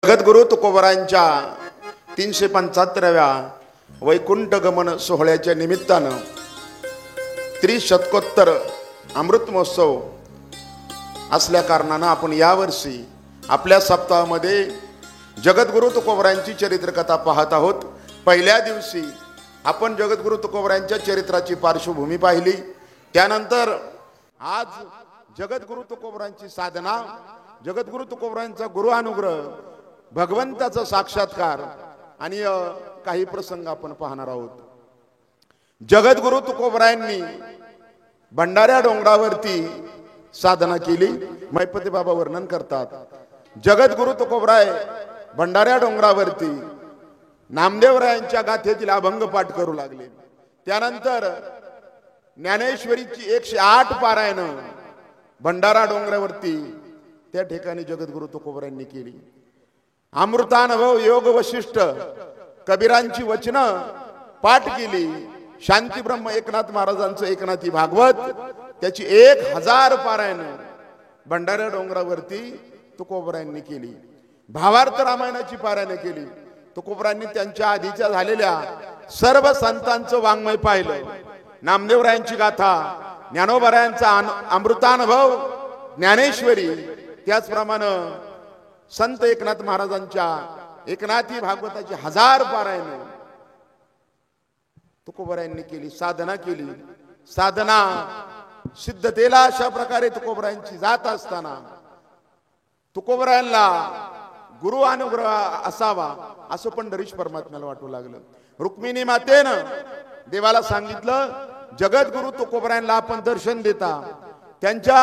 जगद्गुरु तुकोबरांच्या 375व्या वैकुंठ गमन सोहळ्याच्या निमित्तानं त्रिशतकोत्तर अमृत महोत्सव असल्या कारणानं आपण यावर्षी आपल्या सप्ताहामध्ये जगद्गुरु तुकोबरांची चरित्रकथा पाहत आहोत। पहिल्या दिवशी आपण जगद्गुरु तुकोबरांच्या चरित्राची पार्श्वभूमी पाहिली, त्यानंतर आज जगद्गुरु तुकोबरांची साधना, जगद्गुरु तुकोबरांचा गुरु अनुग्रह, भगवंताचा साक्षात्कार आणि काही प्रसंग आपण पाहणार आहोत। जगद्गुरु तुकोबरायांनी भंडाऱ्या डोंगरावरती साधना केली। मैपती बाबा वर्णन करतात, जगद्गुरु तुकोबराय भंडाऱ्या डोंगरावरती नामदेवरायांच्या गाथेतील अभंग पाठ करू लागले। त्यानंतर ज्ञानेश्वरीची 108 पारायण भंडारा डोंगरावरती त्या ठिकाणी जगद्गुरु तुकोबरायांनी केली। अमृतानुभव योग वशिष्ठ कबीरांची वचनं पाठ केली। शांती ब्रह्म एकनाथ महाराजांचं एकनाथी भागवत त्याची 1000 पारायण भंडारा डोंगरावरती तुकोबरायांनी केली। भावार्थ रामायणाची पारायण केली। तुकोबरायांनी त्यांच्या आधीच्या झालेल्या सर्व संतांचं वाङ्मय पाहिलं। नामदेवरायांची गाथा, ज्ञानोबरायांचा अमृतानुभव, ज्ञानेश्वरी, त्याचप्रमाणे संत एकनाथ महाराजांच्या एकनाथी भागवताची 1000 पारायण तुकोबरायांनी केली। साधना केली। साधना सिद्धतेला अशा प्रकारे तुकोबरायांची जात असताना तुकोबरायांना गुरु अनुग्रह असावा असं पंढरीश परमात्म्याला वाटू लागलं। रुक्मिणी मातेनं देवाला सांगितलं, जगद्गुरु तुकोबरायांना आपण दर्शन देता, त्यांच्या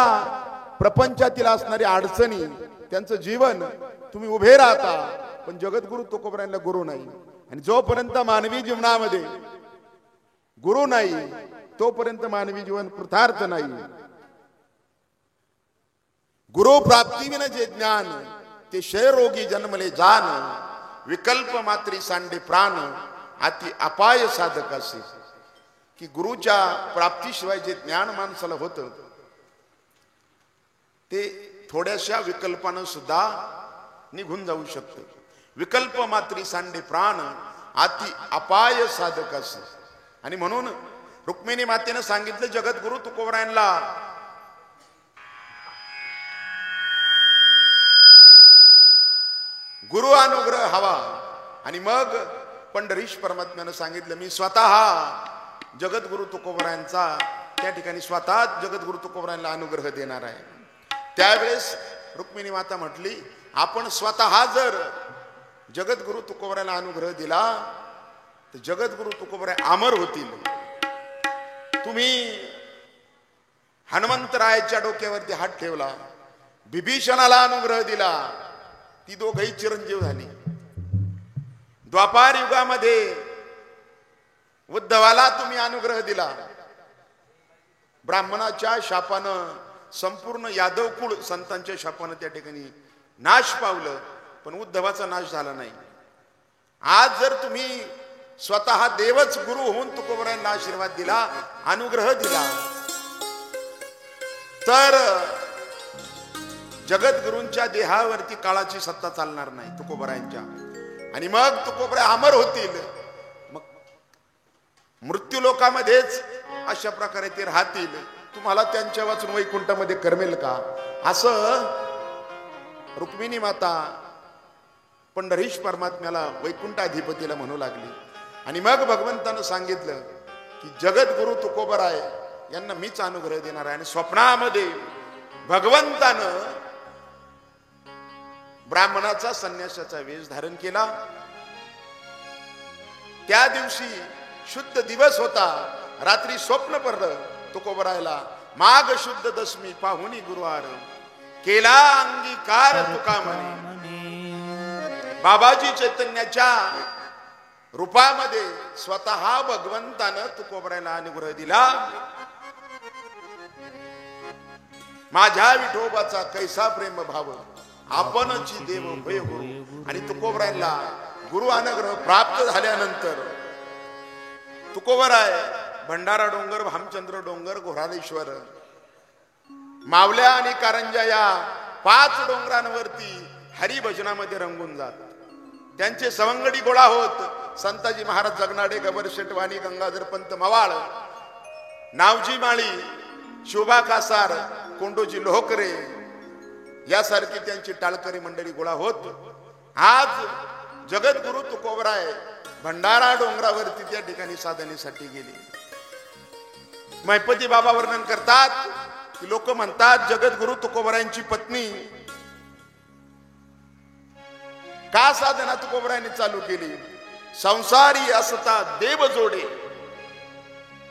प्रपंचातील असणारी अडचणी, त्यांचं जीवन तुम्ही उभे राहता, पण जगद्गुरु तुकोबरायांना गुरु नाही। आणि जोपर्यंत मानवी जीवनामध्ये गुरु नाही तोपर्यंत मानवी जीवन कृतार्थ नाही। गुरु प्राप्ती विना जे ज्ञान ते क्षयरोगी जन्मले जान, विकल्प मात्री सांडे प्राण अति अपाय साधक असे। की गुरुच्या प्राप्तीशिवाय जे ज्ञान माणसाला होतं ते थोड्याशा विकल्पानं सुद्धा निघून जाऊ शकतं। विकल्प मात्री सांडे प्राण अति अपाय साधक असे। आणि म्हणून रुक्मिणी मातेनं सांगितलं, जगद्गुरु तुकोबरायांना गुरु अनुग्रह हवा। आणि मग पंढरीश परमात्म्यानं सांगितलं, मी स्वतः जगद्गुरु तुकोबरायांचा त्या ठिकाणी स्वतः जगद्गुरु तुकोबरायांना अनुग्रह देणार आहे। त्यावेळेस रुक्मिणी माता म्हटली, आपण स्वतः जर जगद्गुरु तुकोबरायांना अनुग्रह दिला तर जगद्गुरु तुकोबराय अमर होतील। तुम्ही हनुमंतरायाच्या डोक्यावरती हात ठेवला, विभीषणाला अनुग्रह दिला, ती दोघही चिरंजीव झाली। द्वापार युगामध्ये उद्धवाला तुम्ही अनुग्रह दिला, ब्राह्मणाच्या शापानं संपूर्ण यादव कुळ संतांच्या शापानं त्या ठिकाणी नाश पावलं, पण उद्धवाचा नाश झाला नाही। आज जर तुम्ही स्वतः देवच गुरु होऊन तुकोबरायांना आशीर्वाद दिला, अनुग्रह दिला, तर जगद्गुरूंच्या देहावरती काळाची सत्ता चालणार नाही तुकोबरायांच्या। आणि मग तुकोबराय अमर होतील। मग मृत्यू लोकामध्येच अशा प्रकारे ते राहतील। तुम्हाला त्यांच्या वाचून वैकुंठामध्ये करमेल का? असं रुक्मिणी माता पंढरीश परमात्म्याला वैकुंठाधिपतीला म्हणू लागली। आणि मग भगवंतानं सांगितलं की जगद्गुरु तुकोबराय यांना मीच अनुग्रह देणार आहे। आणि स्वप्नामध्ये भगवंतानं ब्राह्मणाचा संन्यासाचा वेश धारण केला। त्या दिवशी शुद्ध दिवस होता, रात्री स्वप्न पडलं तुकोबरायला, माघ शुद्ध दशमी पाहुनी गुरुवार, केला अंगीकार तुका म्हणे। बाबाजी चैतन्याच्या रूपामध्ये स्वतः भगवंतानं तुकोबरायला अनुग्रह दिला। माझ्या विठोबाचा कैसा प्रेम भाव, आपणची देव भय गुरु। आणि तुकोबरायला गुरु अनुग्रह प्राप्त झाल्यानंतर तुकोबराय भंडारा डोंगर, भामचंद्र डोंगर, घोरालेश्वर, मावल्या आणि कारंजा या 5 डोंगरांवरती हरिभजनामध्ये रंगून जात. त्यांचे सवंगडी गोळा होत संताजी महाराज जगनाडे, गबर शेटवाणी, गंगाधर पंत मवाळ, नावजी माळी, शोभा कासार, कोंडोजी लोहकरे यासारखी त्यांची टाळकरी मंडळी गोळा होत आज जगद्गुरु तुकोबराय भंडारा डोंगरावरती त्या ठिकाणी साधनेसाठी गेले. महिपती बाबा वर्णन करतात की लोक म्हणतात जगद्गुरु तुकोबरायांची पत्नी का साधना तुकोबरायांनी चालू केली. संसारी असता देव जोडे,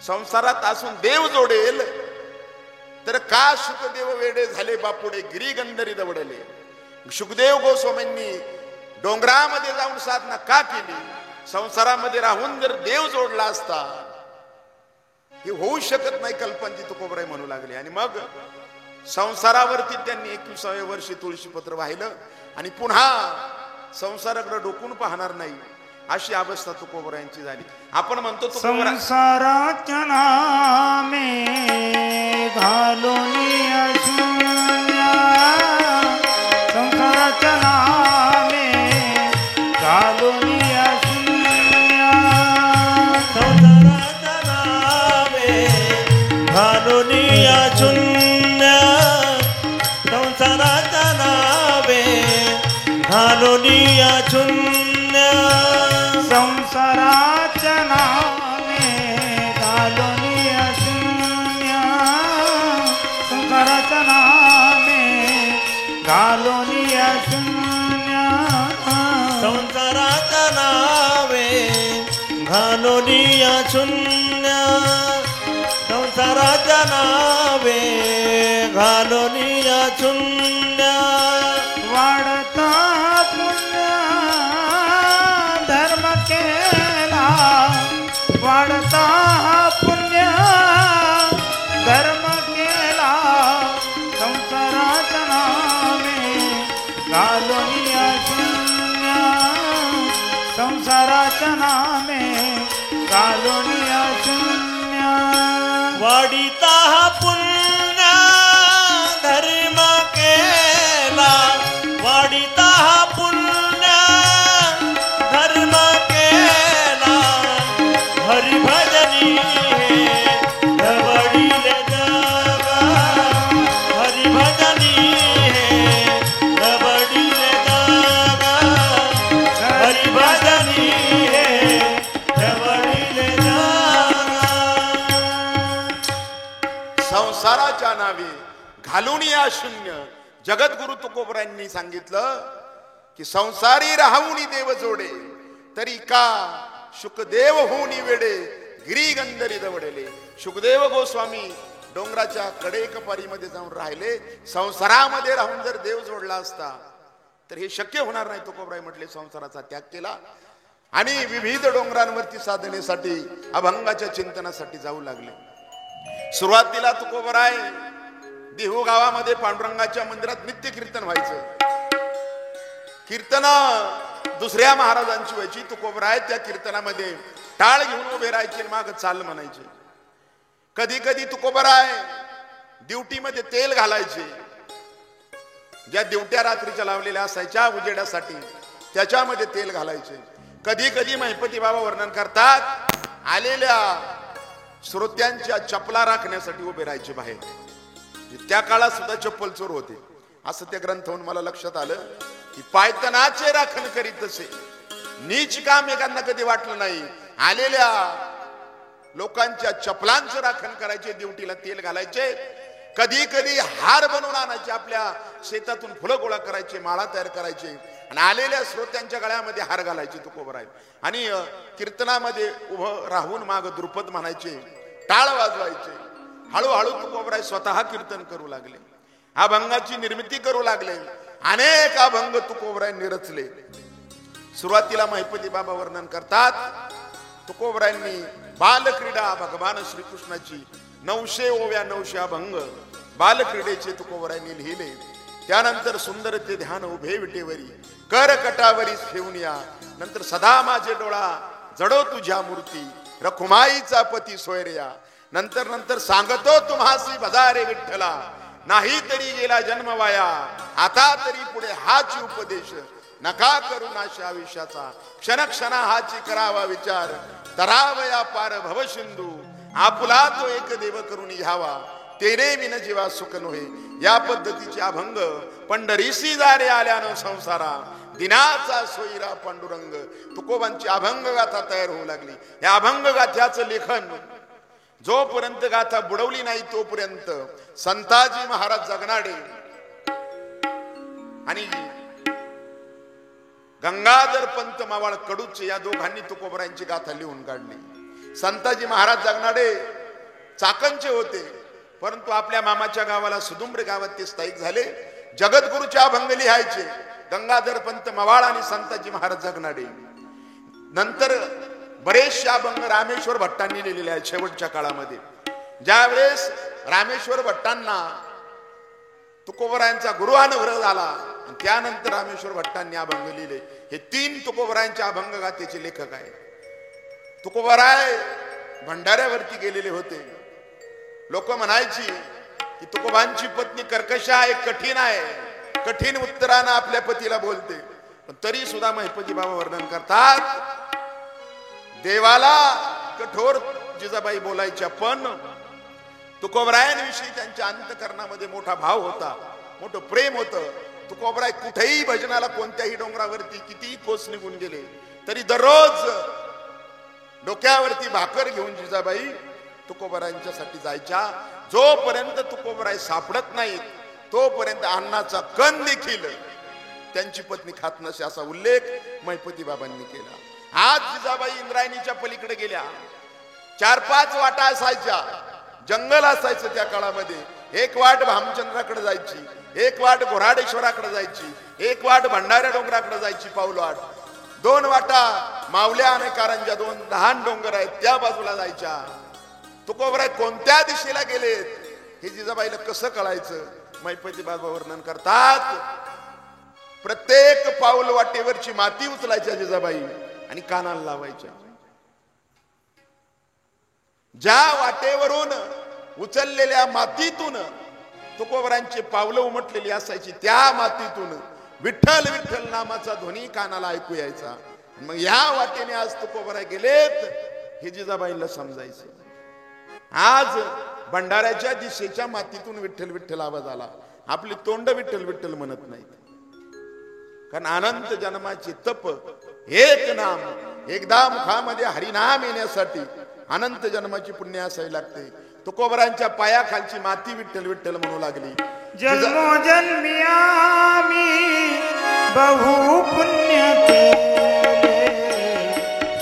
संसारात असून देव जोडेल तर का शुकदेव वेडे झाले बापुडे गिरी गंधरी दवडले. शुकदेव गोस्वामींनी डोंगरामध्ये जाऊन साधना का केली. संसारामध्ये राहून जर देव जोडला असता हे होऊ शकत नाही. कल्पना तुकोबराय म्हणू लागले आणि मग संसारावरती त्यांनी 21व्या वर्षी तुळशीपत्र वाहिलं आणि पुन्हा संसाराकडे डोकून पाहणार नाही अशी अवस्था तुकोबरायांची झाली. आपण म्हणतो संसाराच्या नामे घालून अशून्य, संसाराच्या नामे घालून अशून्य, संसाराच्या नामे घालून अशून्य, संसाराच्या नामे घालून अशून्य, संसाराच्या नामे घालून अशून्य, संसाराच्या नामे घालून अशून्य, संसाराच्या नावे घालून अशून्य, संसाराच्या नावे घालून अशून्य, वाढता पुण्य धर्म केला, वाढता पुण्य धर्म केला, संसाराच्या नामे घालून अशून्य, संसाराच्या नामे घालून अशून्य, वाढीता पुण्य धर्म केला, वाढीता पुण्य धर्म केला, हरिभजनी दवडिले जागा, हरिभजनी दवडिले जागा, हरिभजनी दवडिले जागा. संसाराच्या नावे घालून या शून्य. जगद्गुरु तुकोबरायांनी सांगितलं की संसारी राहून देव जोडे तरी का शुकदेव होऊनी वेडे गिरी गंधरी दवडले. शुकदेव गोस्वामी डोंगराच्या कडेकपारीमध्ये जाऊन राहिले. संसारामध्ये राहून जर देव जोडला असता तर हे शक्य होणार नाही. तुकोबराय म्हटले संसाराचा त्याग केला आणि विविध डोंगरांवरती साधनेसाठी अभंगाच्या चिंतनासाठी जाऊ लागले. सुरुवातीला तुकोबराय देहू गावामध्ये पांडुरंगाच्या मंदिरात नित्य कीर्तन व्हायचं. कीर्तन दुसऱ्या महाराजांची व्हायची. तुकोबराय त्या कीर्तनामध्ये टाळ घेऊन उभे राहायचे, माग चाल म्हणायचे. कधी कधी तुकोबराय ड्युटीमध्ये तेल घालायचे. ज्या ड्युट्या रात्रीच्या लावलेल्या असायच्या उजेडासाठी त्याच्यामध्ये तेल घालायचे. कधी कधी महिपती बाबा वर्णन करतात आलेल्या श्रोत्यांच्या चपला राखण्यासाठी उभे राहायचे बाहेर. त्या काळात सुद्धा चप्पल चोर होते असं त्या ग्रंथावरून मला लक्षात आलं की पायतनाचे राखण करीत असे. नीच काम एकांना कधी वाटलं नाही. आलेल्या लोकांच्या चपलांचं राखण करायचे, ड्युटीला तेल घालायचे. कधी कधी हार बनवून आणायचे, आपल्या शेतातून फुलं गोळा करायचे, माळा तयार करायचे आणि आलेल्या श्रोत्यांच्या गळ्यामध्ये हार घालायचे तुकोबराय. आणि कीर्तनामध्ये उभं राहून माग द्रुपद म्हणायचे, टाळ वाजवायचे. हळूहळू तुकोबराय स्वतः कीर्तन करू लागले, अभंगाची निर्मिती करू लागले. अनेक अभंग तुकोबरायांनी रचले. सुरुवातीला महिपती बाबा वर्णन करतात तुकोबरायांनी बालक्रीडा भगवान श्रीकृष्णाची 900 ओव्या 900 अभंग बालक्रीडेचे तुकोबरायांनी लिहिले. त्यानंतर सुंदर ते ध्यान उभे विटेवरी कर कटावरी ठेवून या. नंतर सदा माझे डोळा जडो तुझ्या मूर्ती रखुमाईचा पती सोयर्या. नंतर सांगतो तुम्हासी बजारे विठ्ठला नाही तरी गेला जन्म वाया, आता तरी पुढे हाच उपदेश, नका करू नाश आयुष्याचा, क्षण क्षणा हाची करावा विचार, तरावया पार भवसिंधू, आपुला तो एक देव करून घ्यावा, तेने विन जीवा सुख नोहे. या पद्धतीचे अभंग पंढरीसी दारे आल्यानं संसारा, दिनाचा सोयरा पांडुरंग. तुकोबांची अभंग गाथा तयार होऊ लागली. या अभंग गाथ्याचं लेखन जोपर्यंत गाथा बुडवली नाही तोपर्यंत संताजी महाराज जगनाडे आणि गंगाधर पंत मावाळ कडूचे या दोघांनी तुकोबरायांची गाथा लिहून काढली. संताजी महाराज जगनाडे चाकणचे होते, परंतु आपल्या मामाच्या गावाला सुदुंब्र गावात ते स्थायिक झाले. जगद्गुरूचे अभंग लिहायचे गंगाधर पंत मवाळ आणि संताजी महाराज जगनाडे. नंतर बरेचसे अभंग रामेश्वर भट्टांनी लिहिलेले आहेत शेवटच्या काळामध्ये. ज्यावेळेस रामेश्वर भट्टांना तुकोबरायांचा गुरुअनुग्रह झाला आणि त्यानंतर रामेश्वर भट्टांनी अभंग लिहिले. हे 3 तुकोबरायांच्या अभंग गाथेचे लेखक आहेत. तुकोबराय भंडाऱ्यावरती गेलेले होते. लोक म्हणायची की तुकोबांची पत्नी कर्कश आहे, कठीण आहे, कठीण उत्तरानं आपल्या पतीला बोलते. पण तरी सुद्धा महिपती बाबा वर्णन करतात, देवाला कठोर जिजाबाई बोलायच्या, पण तुकोबरायांविषयी त्यांच्या अंतकरणामध्ये मोठा भाव होता, मोठं प्रेम होतं. तुकोबराय कुठेही भजनाला कोणत्याही डोंगरावरती कितीही कोस निघून गेले तरी दररोज डोक्यावरती भाकर घेऊन जिजाबाई तुकोबरायांच्यासाठी जायच्या. जोपर्यंत तुकोबराय सापडत नाहीत तोपर्यंत अन्नाचा कण देखील त्यांची पत्नी खात नसे असा उल्लेख महिपती बाबांनी केला. आज जिजाबाई इंद्रायणीच्या पलीकडे गेल्या. 4-5 वाटा असायच्या, जंगल असायचं त्या काळामध्ये. एक वाट भामचंद्राकडे जायची, एक वाट घोराडेश्वराकडे जायची, एक वाट भंडाऱ्या डोंगराकडे जायची पाऊलवाट. 2 वाटा मावल्या आणि कारंजा, 2 लहान डोंगर आहेत त्या बाजूला जायच्या. तुकोबराय कोणत्या दिशेला गेलेत हे जिजाबाईला कसं कळायचं? महिपती बाबा वर्णन करतात, प्रत्येक पाऊल वाटेवरची माती उचलायच्या जिजाबाई आणि कानाला लावायच्या. ज्या वाटेवरून उचललेल्या मातीतून तुकोबरांची पावलं उमटलेली असायची त्या मातीतून विठ्ठल विठ्ठल नामाचा ध्वनी कानाला ऐकू यायचा. मग या वाटेने आज तुकोबराय गेलेत हे जिजाबाईला समजायचं. आज भंडाऱ्याच्या दिशेच्या मातीतून विठ्ठल विठ्ठल आवाज आला. आपली तोंड विठ्ठल विठ्ठल म्हणत नाहीत, कारण अनंत जन्माचे तप एक नाम, एकदा मुखामध्ये हरिनाम येण्यासाठी अनंत जन्माची पुण्य असावी लागते. तुकोबरांच्या पायाखालची माती विठ्ठल विठ्ठल म्हणू लागली. जन्मोजन्मी आम्ही बहु पुण्य केले,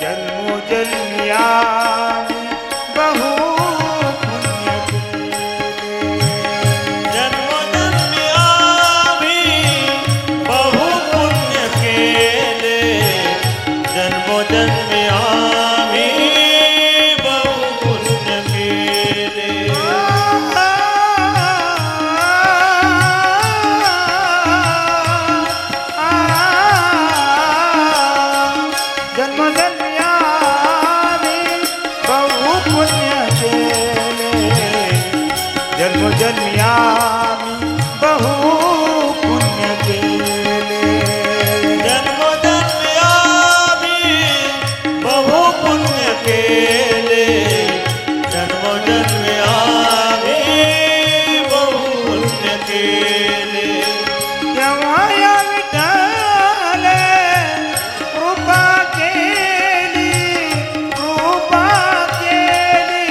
जन्मोजन्मी आम्ही बहु पुण्य केले, जन्मोजन्मी आम्ही बहु पुण्य केले, जन्मोजन्मी आम्ही बहु पुण्य केले. जन्मोजन्मी आम्ही बहु पुण्य केले, जन्मोजन्मी आम्ही बहु पुण्य केले. जन्मोजन्मी आम्ही बहु पुण्य केले, जन्मोजन्मी आम्ही बहु पुण्य केले. तेव्हा या विठ्ठले कृपा केली, कृपा केली.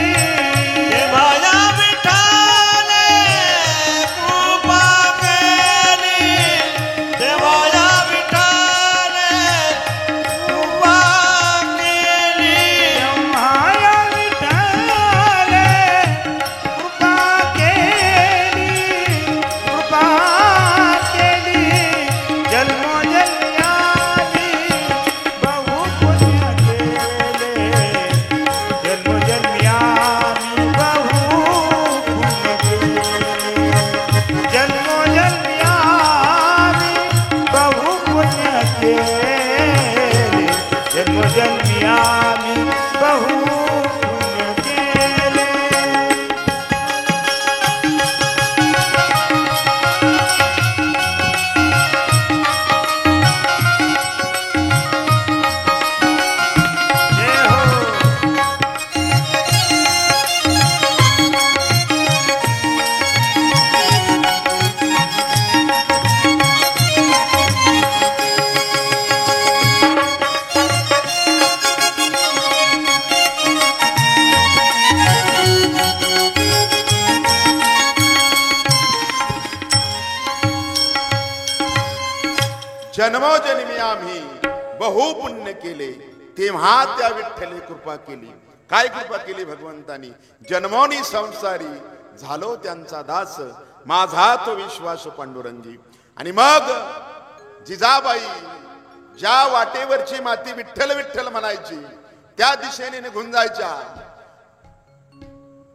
तेव्हा या विठ्ठले कृपा केली, तेव्हा या विठ्ठले कृपा केली. तेव्हा या विठ्ठले कृपा केली, कृपा केली. जन्मोजन्मी आम्ही बहु पुण्य केले, जन्मोजन्मी आम्ही बहु पुण्य केले, जन्मोजन्मी आम्ही बहु पुण्य केले, जन्मोजन्मी आम्ही बहु पुण्य केले. जन्मोजन्मी आम्ही बहु पुण्य केले, तेव्हा त्या विठ्ठले कृपा केली. काय कृपा केली भगवंतानी? जन्मोनी संसारी झालो त्यांचा दास, माझा तो विश्वास पांडुरंगी. आणि मग जिजाबाई ज्या वाटेवरची माती विठ्ठल विठ्ठल म्हणायची त्या दिशेने निघून जायच्या.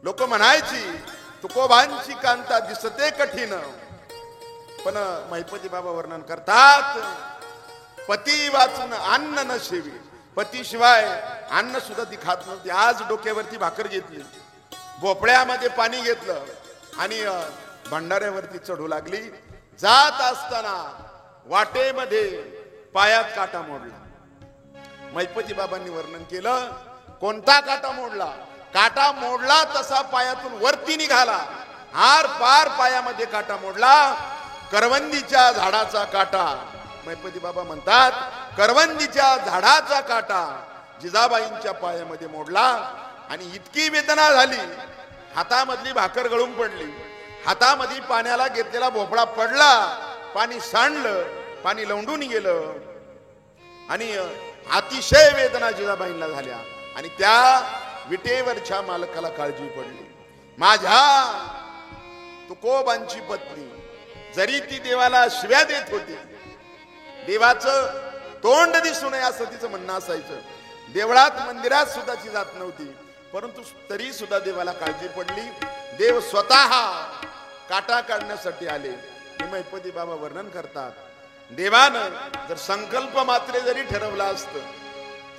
लोक म्हणायची तुकोबांची कांता दिसते कठीण, पण महिपती बाबा वर्णन करतात पती वाचून अन्न न शेवी. पतीशिवाय अन्न सुद्धा ती खात नव्हती. आज डोक्यावरती भाकर घेतली, भोपळ्यामध्ये पाणी घेतलं आणि भंडाऱ्यावरती चढू लागली. जात असताना वाटेमध्ये पायात काटा मोडला. महिपती बाबांनी वर्णन केलं कोणता काटा मोडला? काटा मोडला तसा पायातून वरती निघाला, आर पार पायामध्ये काटा मोडला. करवंदीच्या झाडाचा काटा. महिपती बाबा म्हणतात करवंदीच्या झाडाचा काटा जिजाबाईंच्या पायामध्ये मोडला आणि इतकी वेदना झाली, हातामधली भाकर गळून पडली, हातामध्ये पाण्याला घेतलेला भोपळा पडला, पाणी सांडलं, पाणी लवंडून गेलं आणि अतिशय वेदना जिजाबाईंना झाल्या. आणि त्या विटेवरच्या मालकाला काळजी पडली. माझ्या तुकोबांची पत्नी जरी ती देवाला शिव्या देत होती, देवाचं तोंड दिसू नये असं तिचं म्हणणं असायचं, देवळात मंदिरात सुद्धा ती जात नव्हती, परंतु तरी सुद्धा देवाला काळजी पडली. देव स्वतः काटा काढण्यासाठी आले. महिपती बाबा वर्णन करतात देवानं जर संकल्प मात्र जरी ठरवला असतं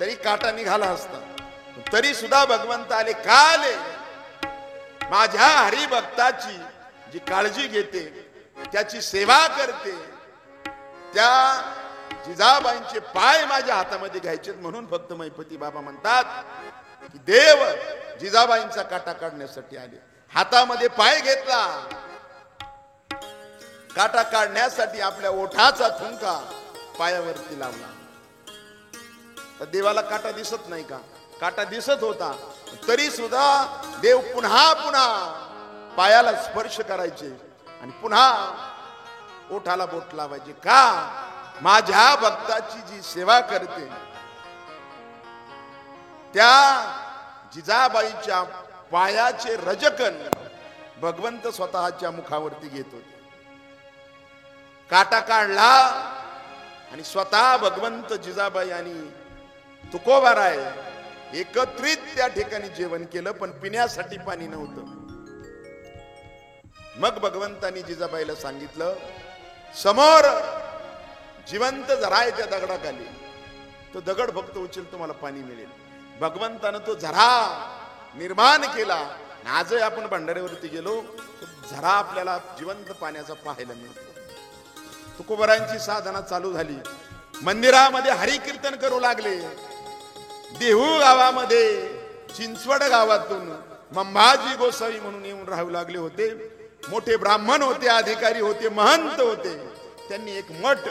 तरी काटा निघाला असता, तरी सुद्धा भगवंत आले. का आले? माझ्या हरिभक्ताची जी काळजी घेते, त्याची सेवा करते, त्या जिजाबाईंचे पाय माझ्या हातामध्ये घ्यायचे म्हणून फक्त महिपती बाबा म्हणतात की देव जिजाबाईंचा काटा काढण्यासाठी आले. हातामध्ये पाय घेतला, काटा काढण्यासाठी आपल्या ओठाचा थुंका पायावरती लावला. तर देवाला काटा दिसत नाही का? काटा दिसत होता, तरी सुद्धा देव पुन्हा पुन्हा पायाला स्पर्श करायचे आणि पुन्हा ओठाला बोट लावायचे. का? माझ्या भक्ताची जी सेवा करते त्या जिजाबाईच्या पायाचे रजकन भगवंत स्वतःच्या मुखावरती घेत होते. काटा काढला आणि स्वतः भगवंत जिजाबाई आणि तुकोबाराय एकत्रित त्या ठिकाणी जेवण केलं, पण पिण्यासाठी पाणी नव्हतं. मग भगवंतानी जिजाबाईला सांगितलं समोर जिवंत झरा आहे त्या दगडाखाली, तो दगड फक्त उचल तुम्हाला पाणी मिळेल. भगवंतानं तो झरा निर्माण केला. आजही आपण भंडाऱ्यावरती गेलो तर झरा आपल्याला जिवंत पाण्याचा पाहायला मिळतो. तुकोबारायांची साधना चालू झाली. मंदिरामध्ये हरिकीर्तन करू लागले. देहू गावामध्ये चिंचवड गावातून मंबाजी गोसावी म्हणून येऊन राहू लागले होते. मोठे ब्राह्मण होते, अधिकारी होते, महंत होते. त्यांनी एक मठ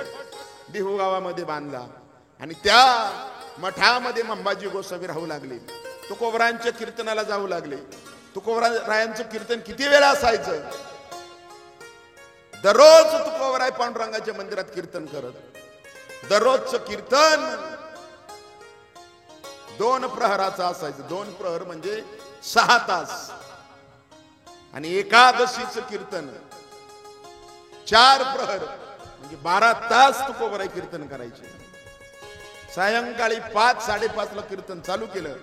देहू गावामध्ये बांधला आणि त्या मठामध्ये मंबाजी गोसावी राहू लागले. तुकोबारायांच्या कीर्तनाला जाऊ लागले. तुकोबारायांचं कीर्तन किती वेळा असायचं? दररोज तुकोबाराय पांडुरंगाच्या मंदिरात कीर्तन करत. दररोजचं कीर्तन 2 प्रहराचं असायचं. 2 प्रहर म्हणजे 6 तास. आणि एकादशीचं कीर्तन 4 प्रहर म्हणजे 12 तास तुकोबाराय कीर्तन करायचे. सायंकाळी 5-5:30 ला कीर्तन चालू केलं,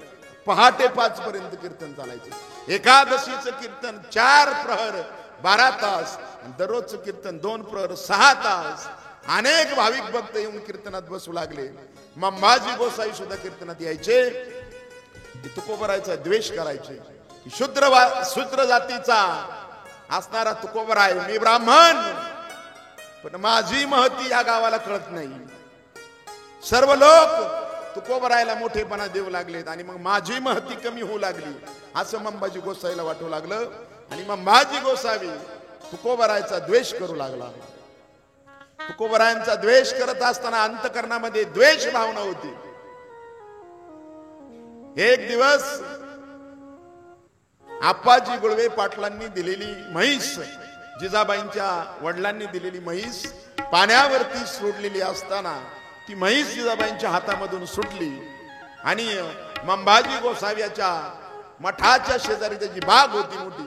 पहाटे 5 पर्यंत कीर्तन चालायचं. एकादशीचं कीर्तन 4 प्रहर 12 तास, दररोजचं कीर्तन 2 प्रहर 6 तास. अनेक भाविक भक्त येऊन कीर्तनात बसू लागले. मंबाजी गोसाई सुद्धा कीर्तनात यायचे. तुकोबारायचा द्वेष करायचे. शूद्र जातीचा असणारा तुकोबाराय, मी ब्राह्मण, पण माझी महती या गावाला कळत नाही. सर्व लोक तुकोबारायला मोठेपणा देऊ लागलेत आणि मग माझी महती कमी होऊ लागली असं मंबाजी गोसाईला वाटू लागलं. आणि मंबाजी गोसावी तुकोबारायचा द्वेष करू लागला. तुकोबारायांचा द्वेष करत असताना अंतकरणामध्ये द्वेष भावना होती. एक दिवस आप्पाजी गुळवे पाटलांनी दिलेली म्हैस, जिजाबाईंच्या वडिलांनी दिलेली म्हैस पाण्यावरती सोडलेली असताना ती म्हैस जिजाबाईंच्या हातामधून सुटली आणि मंबाजी गोसाव्याच्या मठाच्या शेजारी त्याची बाग होती मोठी,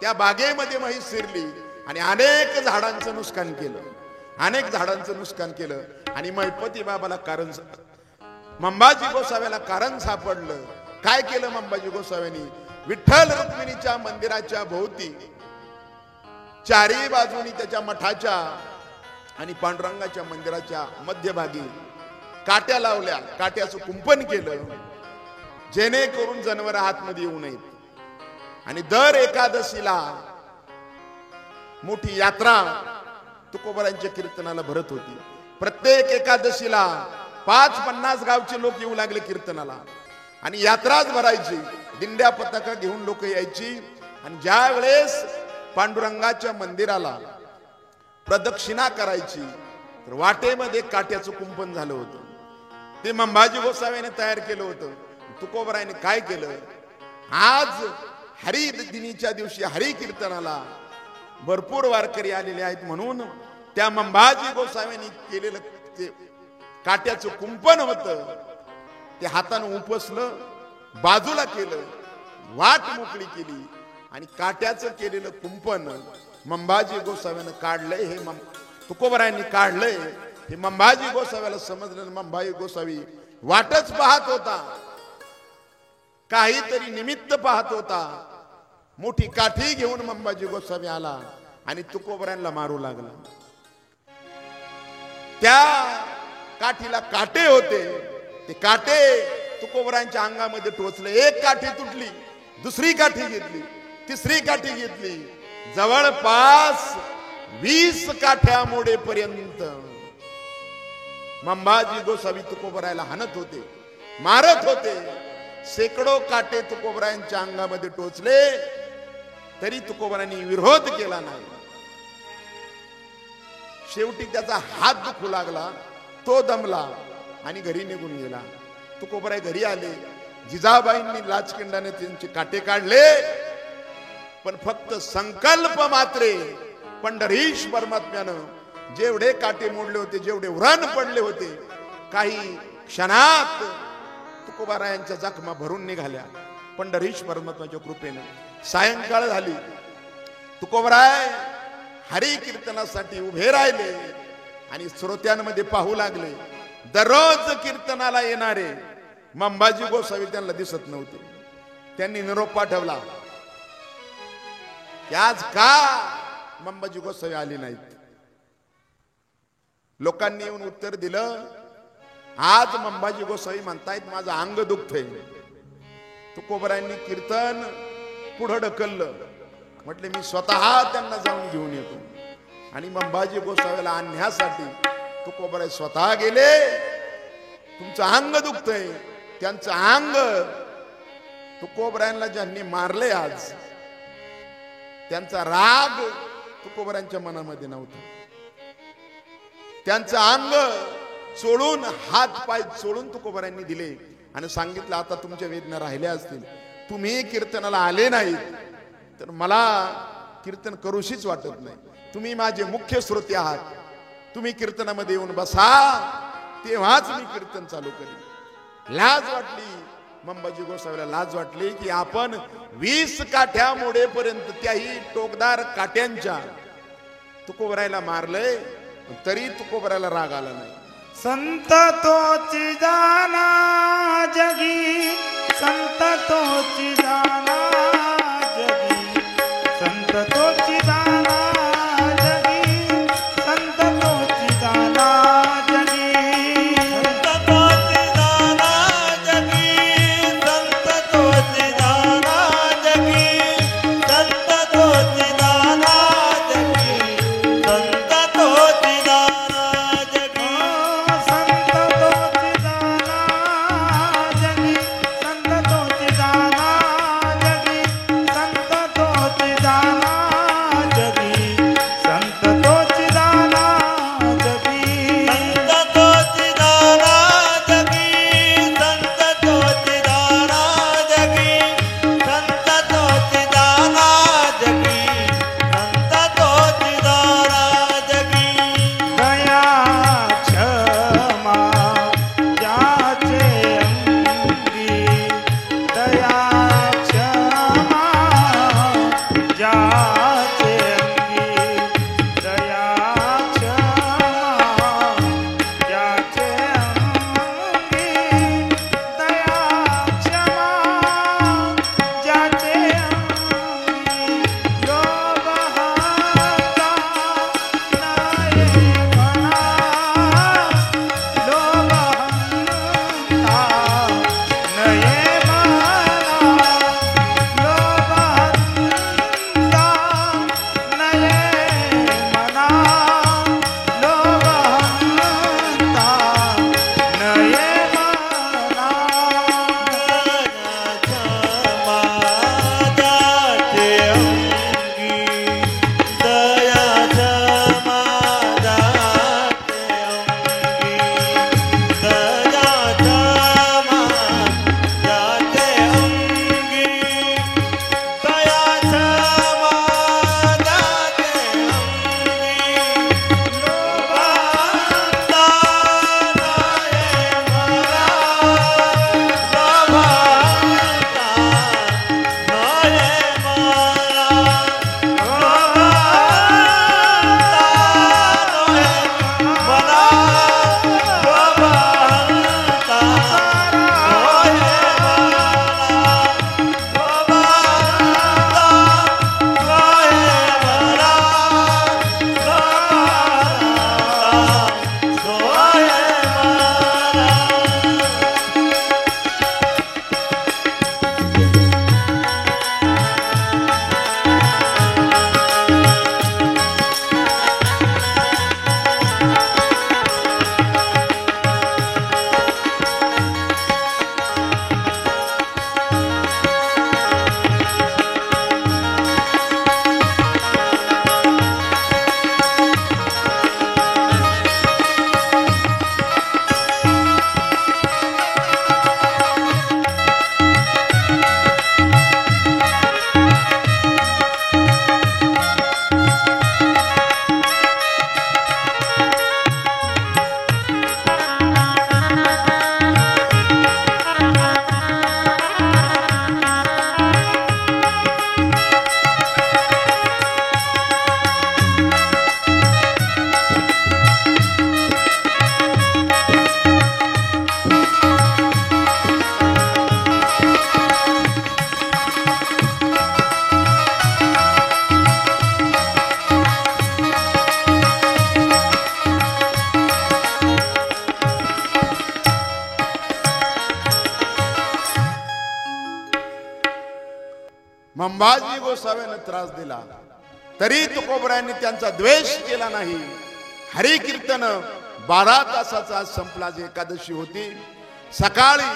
त्या बागेमध्ये म्हैस शिरली आणि अनेक झाडांचं नुकसान केलं आणि मैपती बाबाला कारण मंबाजी गोसाव्याला कारण सापडलं. काय केलं मंबाजी गोसाव्यांनी? विठ्ठल रुक्मिणीच्या मंदिराच्या भोवती चारी बाजूनी त्याच्या मठाच्या आणि पांडुरंगाच्या मंदिराच्या मध्यभागी काट्या लावल्या, काट्याचं कुंपण केलं जेणेकरून जनावर आतमध्ये येऊ नयेत. आणि दर एकादशीला मोठी यात्रा तुकोबरांच्या कीर्तनाला भरत होती. प्रत्येक एकादशीला 50 गावचे लोक येऊ लागले कीर्तनाला आणि यात्राच भरायची. दिंड्या पताका घेऊन लोक यायची आणि ज्या वेळेस पांडुरंगाच्या मंदिराला प्रदक्षिणा करायची तर वाटेमध्ये काट्याचं कुंपण झालं होतं. ते मंबाजी गोसाव्याने तयार केलं होतं. तुकोबरायने काय केलं? आज हरी दिनीच्या दिवशी हरी कीर्तनाला भरपूर वारकरी आलेले आहेत म्हणून त्या मंबाजी गोसाव्यांनी केलेलं ते काट्याचं कुंपण होतं ते हातानं उपसलं, बाजूला केलं, वाट मोकळी केली आणि काट्याचं केलेलं कुंपण मंबाजी गोसाव्यानं काढलंय. हे तुकोबरायांनी काढलंय हे मंबाजी गोसाव्याला समजलं. मंबाजी गोसावी वाटच पाहत होता, काहीतरी निमित्त पाहत होता. मोठी काठी घेऊन मंबाजी गोसावी आला आणि तुकोबरायांना मारू लागला. त्या काठीला काटे होते, ते काटे तुकोबरायांच्या अंगामध्ये टोचले. एक काठी तुटली, दुसरी काठी घेतली, तिसरी काठी घेतली, जवळपास 20 काठ्या मोडेपर्यंत मंबाजी गोसावी तुकोबरायला हाणत होते, मारत होते. शेकडो काटे तुकोबरायांच्या अंगामध्ये टोचले तरी तुकोबरायांनी विरोध केला नाही. शेवटी त्याचा हात दुखू लागला, तो दमला आणि घरी निघून गेला. तुकोबराय घरी आले. जिजाबाईंनी लाचकिंडाने त्यांचे काटे काढले, पण फक्त संकल्प मात्रे पंढरीश परमात्म्यानं जेवढे काटे मोडले होते, जेवढे व्रण पडले होते, काही क्षणात तुकोबरायांच्या जखमा भरून निघाल्या पंढरीश परमात्म्याच्या कृपेनं. सायंकाळ झाली. तुकोबराय हरी कीर्तनासाठी उभे राहिले आणि श्रोत्यांमध्ये पाहू लागले. दररोज कीर्तनाला येणारे मंबाजी गोसावी त्यांना दिसत नव्हते. त्यांनी निरोप पाठवला की आज का मंबाजी गोसावी आली नाहीत. लोकांनी येऊन उत्तर दिलं, आज मंबाजी गोसावी म्हणतायत माझं अंग दुखतंय. तुकोबरायांनी कीर्तन पुढं ढकललं. म्हटले मी स्वतः त्यांना जाऊन घेऊन येतो. आणि मंबाजी गोसाव्याला आणण्यासाठी तुकोबराय स्वतः गेले. तुमचं अंग दुखतंय. त्यांचं अंग तुकोबरायांना ज्यांनी मारले आज, त्यांचा राग तुकोबरायांच्या मनामध्ये नव्हता. त्यांचं अंग चोळून, हात पाय चोळून तुकोबरायांनी दिले आणि सांगितलं आता तुमच्या वेदना राहिल्या असतील, तुम्ही कीर्तनाला आले नाहीत तर मला कीर्तन करूशीच वाटत नाही. तुम्ही माझे मुख्य श्रोते आहात. तुम्ही कीर्तनामध्ये येऊन बसा, तेव्हाच मी कीर्तन चालू करेन. लाज वाटली मंबाजी गोसावीला, लाज वाटली की आपण 20 काठ्या मोडेपर्यंत त्याही टोकदार काट्यांच्या तुकोबरायला मारलंय, तरी तुकोबरायला राग आला नाही. संत तोची जाना जगी, संत तोची जाना जगी, संत तोची जाना जगी, संत तोची जाना जगी, संत तोची जाना जगी, संत तोची जाना जगी, संत तोची जाना जगी, संत तोची जाना जगी, संत तोची जाना मंबाजी गोसाव्यानं त्रास दिला तरी तुकोबरायांनी त्यांचा द्वेष केला नाही. हरी कीर्तन 12 तासाचा आज संपला. आज एकादशी होती. सकाळी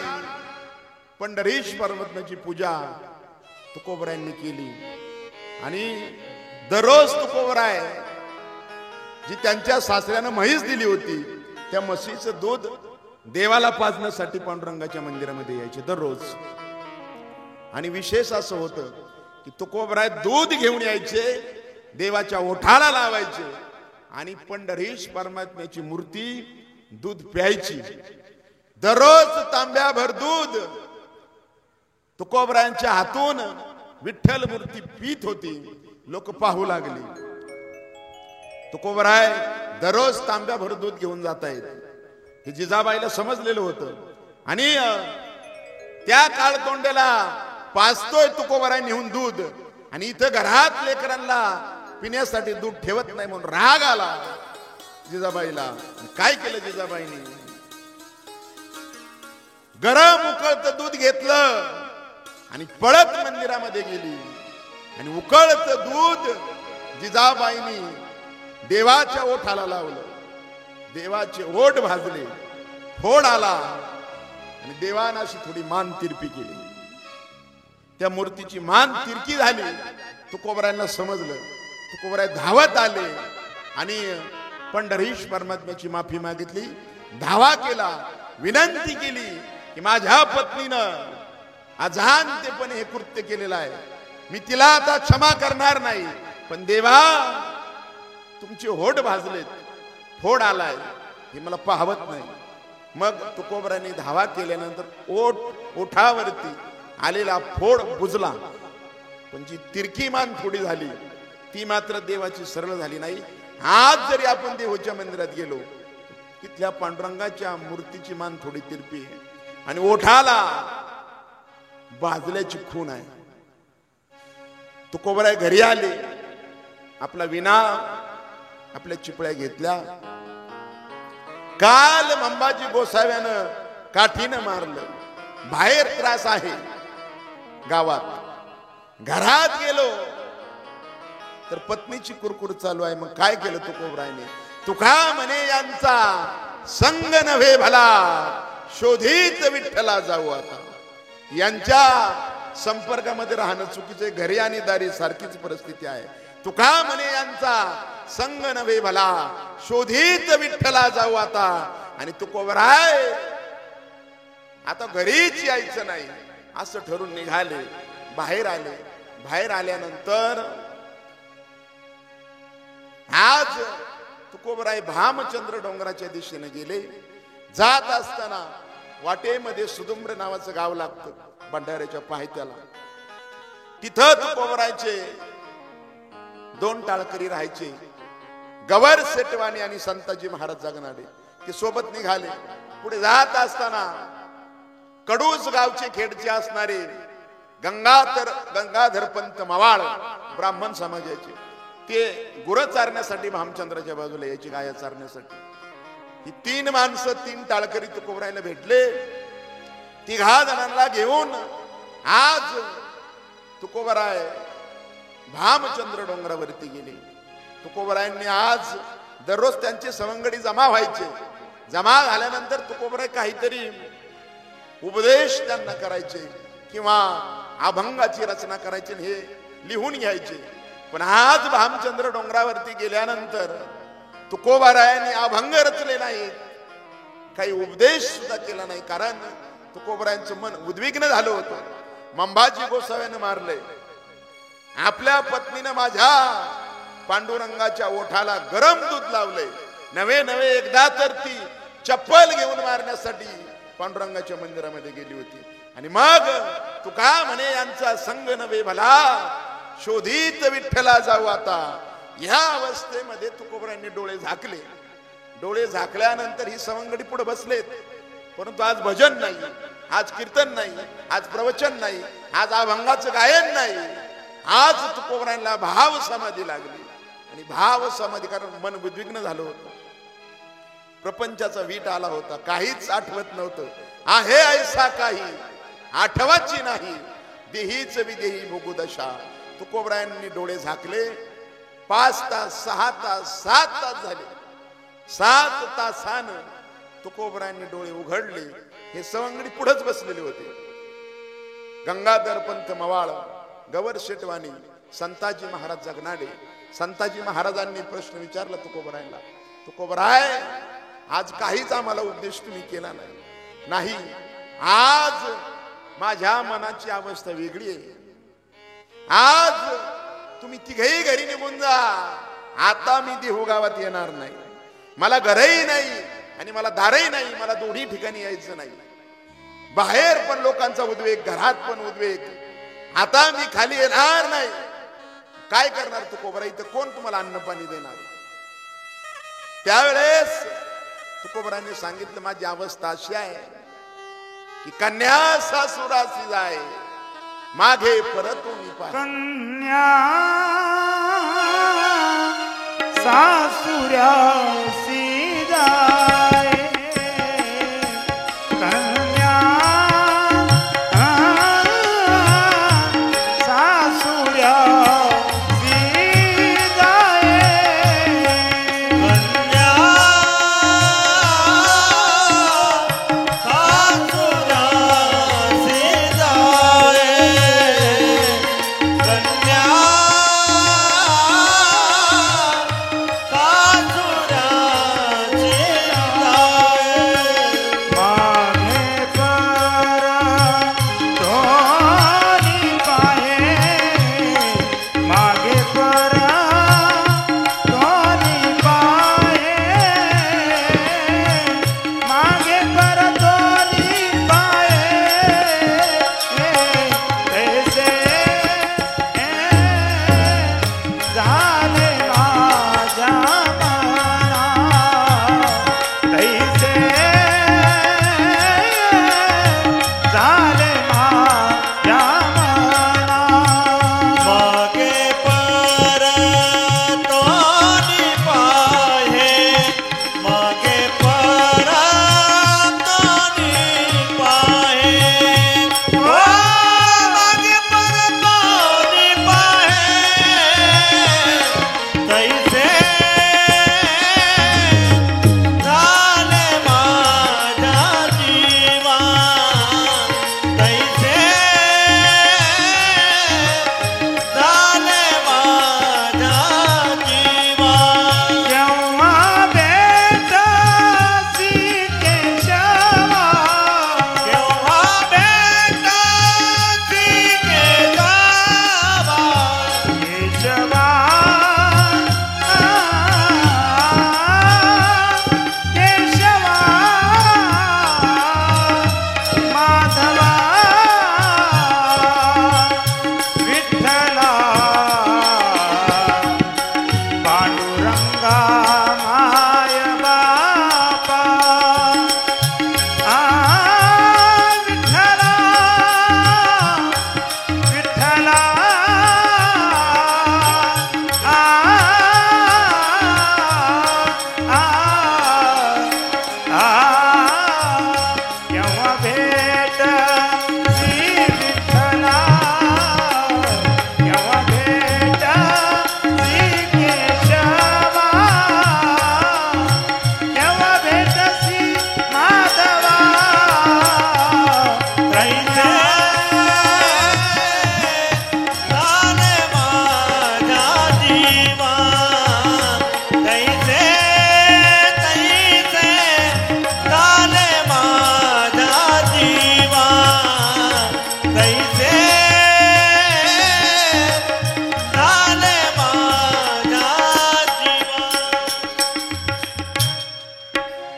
पंढरीश परमात्म्याची पूजा तुकोबरायांनी केली आणि दररोज तुकोबराय जी त्यांच्या सासऱ्यानं म्हैस दिली होती त्या म्हशीचं दूध देवाला पाजण्यासाठी पांडुरंगाच्या मंदिरामध्ये यायचे दररोज. आणि विशेष असं होतं की तुकोबराय दूध घेऊन यायचे, देवाच्या ओठाला लावायचे आणि पंढरीश परमात्म्याची मूर्ती दूध प्यायची. दररोज तांब्याभर दूध तुकोबरायांच्या हातून विठ्ठल मूर्ती पीत होती. लोक पाहू लागली. तुकोबराय दररोज तांब्याभर दूध घेऊन जात आहेत हे जिजाबाईला समजलेलं होतं. आणि त्या काळतोंड्याला पाजतोय तुकोबराय नेऊन दूध आणि इथं घरात लेकरांना पिण्यासाठी दूध ठेवत नाही म्हणून राग आला जिजाबाईला. काय केलं जिजाबाईने? गरम उकळत दूध घेतलं आणि पळत मंदिरामध्ये गेली आणि उकळत दूध जिजाबाईंनी देवाच्या ओठाला लावलं. देवाचे ओठ भाजले, फोड आला आणि देवानं अशी थोडी मान तिरपी केली. त्या मूर्तीची मान तिरकी झाली. तुकोबरायांना समजलं. तुकोबराय धावत आले आणि पंढरीश परमात्म्याची माफी मागितली. धावा केला, विनंती केली की माझ्या पत्नीनं अजाणतेपणे हे कृत्य केलेलं आहे. मी तिला आता क्षमा करणार नाही, पण देवा तुमचे होठ भाजलेत, फोड आलाय, हे मला पाहवत नाही. मग तुकोबरायांनी धावा केल्यानंतर ओठावरती आलेला फोड बुजला, पण जी तिरकी मान थोडी झाली ती मात्र देवाची सरळ झाली नाही. आज जरी आपण देवाच्या मंदिरात गेलो तिथल्या पांडुरंगाच्या मूर्तीची मान थोडी तिरपी आणि ओठाला भाजल्याची खून आहे. तुकोबराय घरी आले, आपला विना आपल्या चिपळ्या घेतल्या. काल मंबाजी गोसाव्यानं काठीनं मारलं, बाहेर त्रास आहे गावात. घरात गेलो तर पत्नीची कुरकुर चालू आहे. मग काय केलं तुकोबरायने? तुका म्हणे यांचा संग नव्हे भला, शोधित विठ्ठला जाऊ आता. यांच्या संपर्कामध्ये राहणं चुकीचे. घरी आणि दारी सारखीच परिस्थिती आहे. तुका म्हणे यांचा संग नव्हे भला, शोधित विठ्ठला जाऊ आता. आणि तुकोबराय आता घरीच यायचं नाही असं ठरून निघाले. बाहेर आले. बाहेर आल्यानंतर आज तुकोबराय भामचंद्र डोंगराच्या दिशेने गेले. जात असताना वाटेमध्ये सुदुम्र नावाचं गाव लागतं भंडाऱ्याच्या पायथ्याला. तिथं तुकोबरायचे 2 टाळकरी राहायचे, गवर सेटवानी आणि संताजी महाराज जगनाडे. ते सोबत निघाले. पुढे जात असताना कडूस गावचे खेडचे असणारे गंगाधर पंत मवाळ ब्राह्मण समाजाचे ते गुरं चारण्यासाठी भामचंद्राच्या बाजूला यायची, गाया चारण्यासाठी. ही 3 माणसं 3 टाळकरी तुकोबरायला भेटले. 3 जणांना घेऊन आज तुकोबराय भामचंद्र डोंगरावरती गेले. तुकोबरायांनी आज दररोज त्यांचे सवंगडी जमा व्हायचे. जमा झाल्यानंतर तुकोबराय काहीतरी उपदेश त्यांना करायचे किंवा अभंगाची रचना करायची, हे लिहून घ्यायचे. पण आज भामचंद्र डोंगरावरती गेल्यानंतर तुकोबरायांनी अभंग रचले नाहीत, काही उपदेश सुद्धा केला नाही. कारण तुकोबरायांचं मन उद्विग्न झालं होतं. मंबाजी गोसाव्यानं मारले. आपल्या पत्नीनं माझ्या पांडुरंगाच्या ओठाला गरम दूध लावले. नवे एकदा तर ती चप्पल घेऊन मारण्यासाठी पांडुरंगाच्या मंदिरामध्ये गेली होती. आणि मग तुका म्हणे यांचा संग नव्हे भला, शोधित विठ्ठला जाऊ आता. ह्या अवस्थेमध्ये तुकोबरायांनी डोळे झाकले. डोळे झाकल्यानंतर ही सवंगडी पुढे बसलेत. परंतु आज भजन नाही, आज कीर्तन नाही, आज प्रवचन नाही, आज अभंगाचं गायन नाही. आज तुकोबरायांना भाव समाधी लागली. आणि भाव समाधी कारण मन उद्विग्न झालं होतं. प्रपंचाचा वीट आला होता. काहीच आठवत नव्हतं. आहे ऐसा काही आठवाची नाही. देहीच विदेही भोगुदशा. तुकोबरायांनी डोळे झाकले. 5 तास 6 तास 7 तास झाले. 7 तासानं तुकोबरायांनी डोळे उघडले. हे सवंगडी पुढेच बसलेले होते. गंगाधर पंत मवाळ, गवर शेटवानी, संताजी महाराज जगनाडे. संताजी महाराजांनी प्रश्न विचारला तुकोबरायला, तुकोबराय आज काहीच आम्हाला उपदेश तुम्ही केला नाही. आज माझ्या मनाची अवस्था वेगळी आहे. आज तुम्ही तिघही घरी निघून जा. आता मी देहू गावात येणार नाही. मला घरही नाही आणि मला दारही नाही. मला दोन्ही ठिकाणी यायचं नाही. बाहेर पण लोकांचा उद्वेग, घरात पण उद्वेग. आता मी खाली येणार नाही. काय करणार तुकोबरा? इथं कोण तुम्हाला अन्न पाणी देणार? त्यावेळेस तुकोबराने सांगितलं, माझी अवस्था अशी आहे की कन्या सासुरासी जाय, मागे परतून पाय. कन्या सासुरासी जाय, कन्या सासुरासी जाय, कन्या सासुरासी जाय,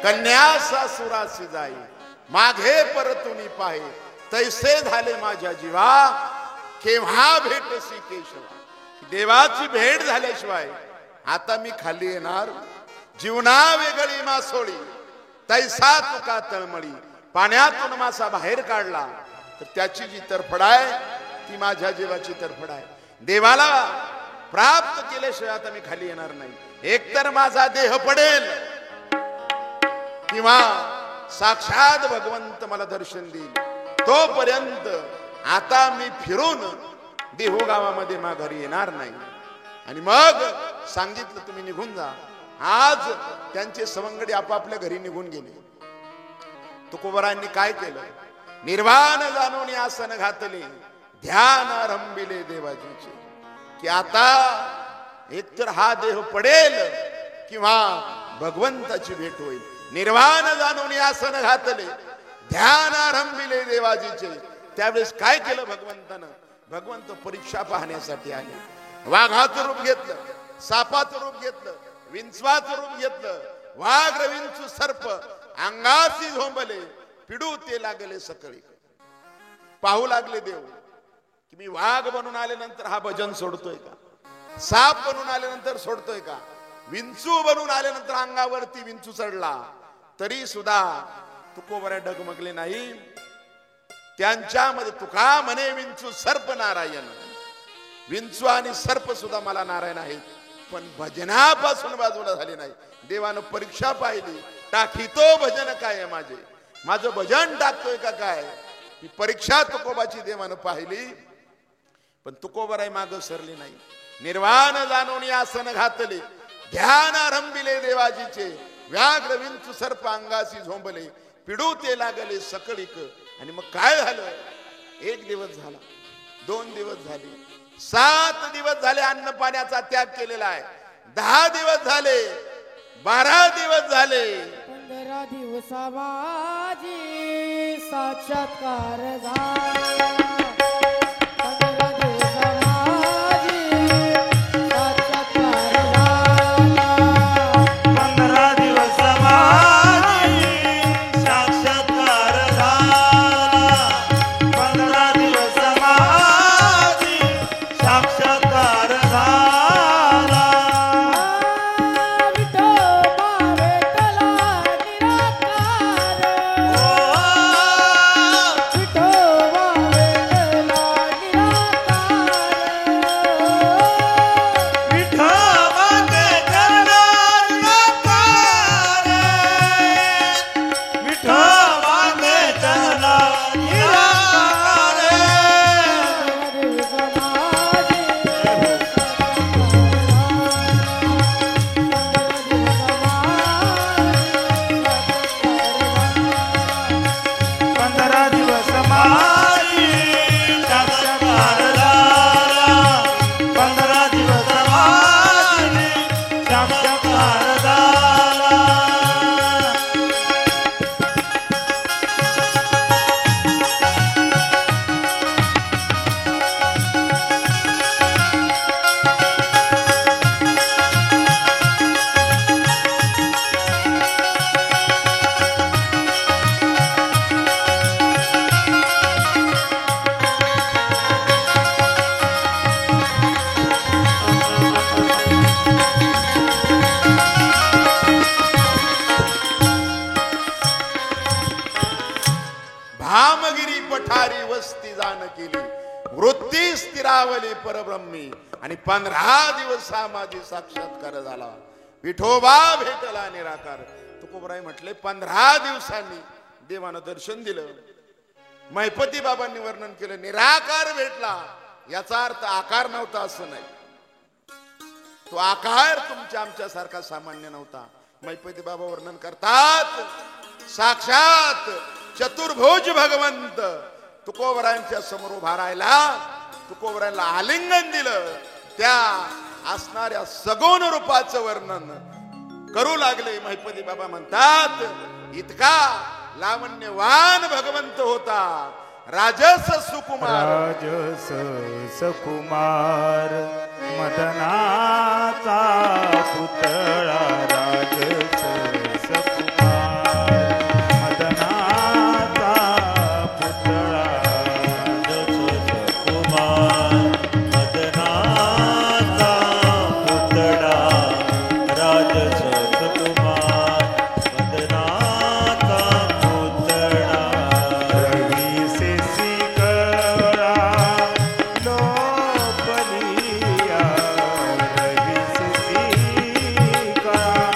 कन्या सासुरासी जाई, मागे परतून पाहे. तैसे झाले माझ्या जीवा, केव्हा भेटसी केशवा. देवाची भेट झाल्याशिवाय आता मी खाली येणार. जीवना वेगळी मासोळी, तैसा तुका तळमळी. पाण्यातून मासा बाहेर काढला तर त्याची जी तरफड आहे ती माझ्या जीवाची तरफड आहे. देवाला प्राप्त केल्याशिवाय आता मी खाली येणार नाही. एकतर माझा देह पडेल किंवा साक्षात भगवंत मला दर्शन देईल. तोपर्यंत आता मी फिरून देहू गावामध्ये माघारी येणार नाही. आणि मग सांगितलं तुम्ही निघून जा. आज त्यांचे सवंगडी आपापल्या घरी निघून गेले. तुकोबरायांनी काय केलं? निर्वाण जाणून आसन घातले, ध्यान आरंभिले देवाजीचे, की आता एकतर हा देह पडेल किंवा भगवंताची भेट होईल. निर्वाण जाणून आसन घातले, ध्यान आरंभिले देवाजीचे. त्यावेळेस काय केलं भगवंतानं? भगवंत परीक्षा पाहण्यासाठी आले. वाघाचं रूप घेतलं, सापाचं रूप घेतलं, विंचवाचं रूप घेतलं. वाघ्र विंचू सर्प अंगासी झोंबले, पिडू ते लागले सकळी. पाहू लागले देव की मी वाघ बनून आल्यानंतर हा भजन सोडतोय का? साप बनून आल्यानंतर सोडतोय का? विंचू बनून आल्यानंतर अंगावरती विंचू चढला तरी सुद्धा तुकोबरा डगमगले नाही. त्यांच्यामध्ये तुका म्हणे विंचू सर्प नारायण. विंचू आणि सर्प सुद्धा मला नारायण आहेत, पण भजनापासून बाजूला झाले नाही. देवानं परीक्षा पाहिली. टाकीतो भजन काय माझे, माझं भजन टाकतोय का काय? ही परीक्षा तुकोबाची देवानं पाहिली, पण तुकोबराई माग सरली नाही. निर्वाण जाणून आसन घातले, ध्यान आरंभिले देवाजीचे. व्याघ्र विंचू सर्प अंगासी झोंबले, पिडू ते लागले सकळीक. आणि मग काय झालं? 1 दिवस झाला, 2 दिवस झाले, 7 दिवस झाले अन्न पाण्याचा त्याग केलेला आहे. 10 दिवस झाले, 12 दिवस झाले, 15 दिवसा माझी साक्षात्कार झाला. 15 दिवसा माझी साक्षात्कार झाला. 15 दिवस माझी साक्षात्कार झाला. 15 दिवस माझी साक्षात्कार झाला. विठोबा भेटला निराकार. विठोबा भेटला निराकार. विठोबाचे चरणात नकार. विठोबाचे चरणात निराकार. 15 दिवस माझी साक्षात्कार झाला. 15 दिवस माझी साक्षात्कार झाला. भामगिरी पठारी वस्ती जाण केली, वृत्ती स्थिरावली परब्रह्मी. आणि 15 दिवस हा माझी साक्षात्कार झाला. विठोबा भेटला निराकार. तुकोबराय म्हटले 15 दिवसांनी देवानं दर्शन दिलं. महिपती बाबांनी वर्णन केलं, निराकार भेटला. याचा अर्थ आकार नव्हता असं नाही. तो आकार तुमच्या आमच्या सारखा सामान्य नव्हता. महिपती बाबा वर्णन करतात, साक्षात चतुर्भुज भगवंत तुकोबरायांच्या समोर उभा राहिला. तुकोबरायांना आलिंगन दिलं. त्या असणाऱ्या सगुण रूपाचं वर्णन करू लागले. महिपती बाबा म्हणतात, इतका लावण्यवान भगवंत होता. राजस सुकुमार, राजस सकुमार मदनाचा पुतळा. राजस सकुमार मदनाचा पुतळा. रवी से कळा लोपलिया. रवी से कळा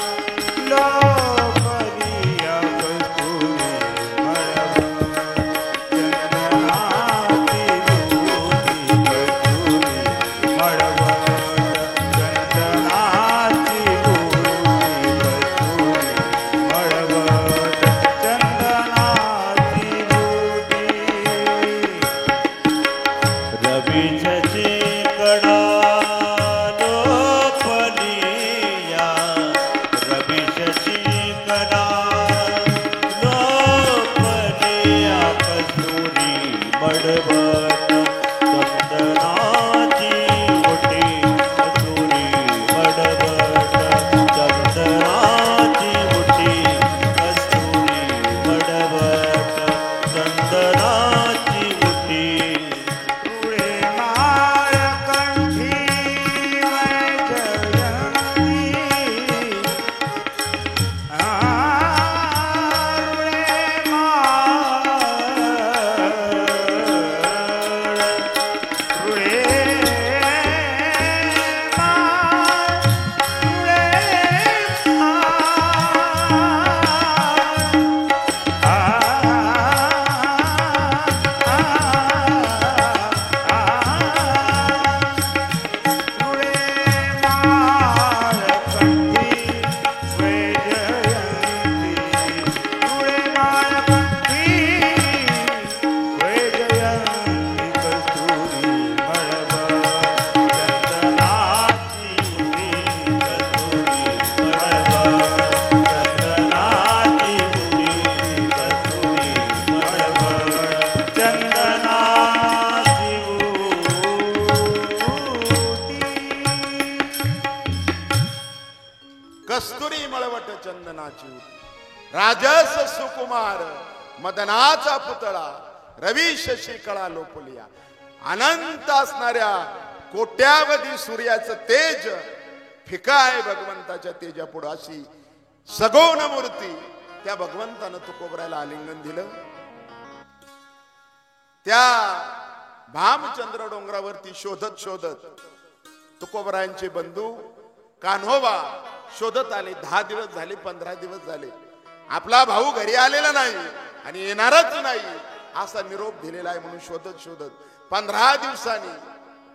कस्तुरी मडवट चंदनाची मुठी कस्तुरी मडवट चंदनाची मुठी कस्तुरी मडवट चंदनाची मुठी तुळे माळ कंठी वैजयंती कस्तुरी मळवट चंदनाची राजस सुकुमार मदनाचा पुतळा रवी शशी कळा लोपलिया अनंत असणाऱ्या कोट्यावधी सूर्याचं तेज फिका आहे भगवंताच्या तेजापुढे अशी सगोन मूर्ती त्या भगवंतानं तुकोबरायला आलिंगन दिलं. त्या भामचंद्र डोंगरावरती शोधत शोधत तुकोबरायांचे बंधू कान्होबा शोधत आले. 10 दिवस झाले, 15 दिवस झाले, आपला भाऊ घरी आलेला नाही आणि येणारच नाही असा निरोप दिलेला आहे म्हणून शोधत शोधत 15 दिवसांनी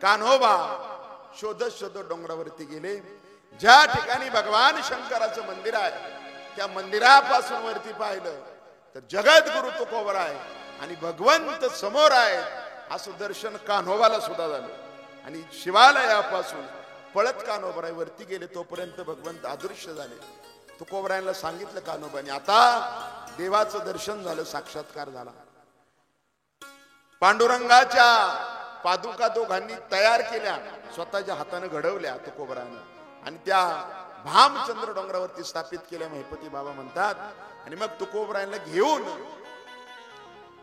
कान्होबा शोधत शोधत डोंगरावरती गेले. ज्या ठिकाणी भगवान शंकराचं मंदिर आहे त्या मंदिरापासून वरती पाहिलं तर जगद्गुरु तुकोबराय आणि भगवंत समोर आहे असं दर्शन कान्होबाला सुद्धा झालं. आणि शिवालयापासून पळत कान्होबराय वरती गेले तोपर्यंत भगवंत अदृश्य झाले. तुकोबरायांना सांगितलं कान्होबाने, आता देवाचं दर्शन झालं, साक्षात्कार झाला. पांडुरंगाच्या पादुका दोघांनी तयार केल्या, स्वतःच्या हाताने घडवल्या तुकोबरायानं आणि त्या भामचंद्र डोंगरावरती स्थापित केल्या महिपती बाबा म्हणतात. आणि मग तुकोबरायांना घेऊन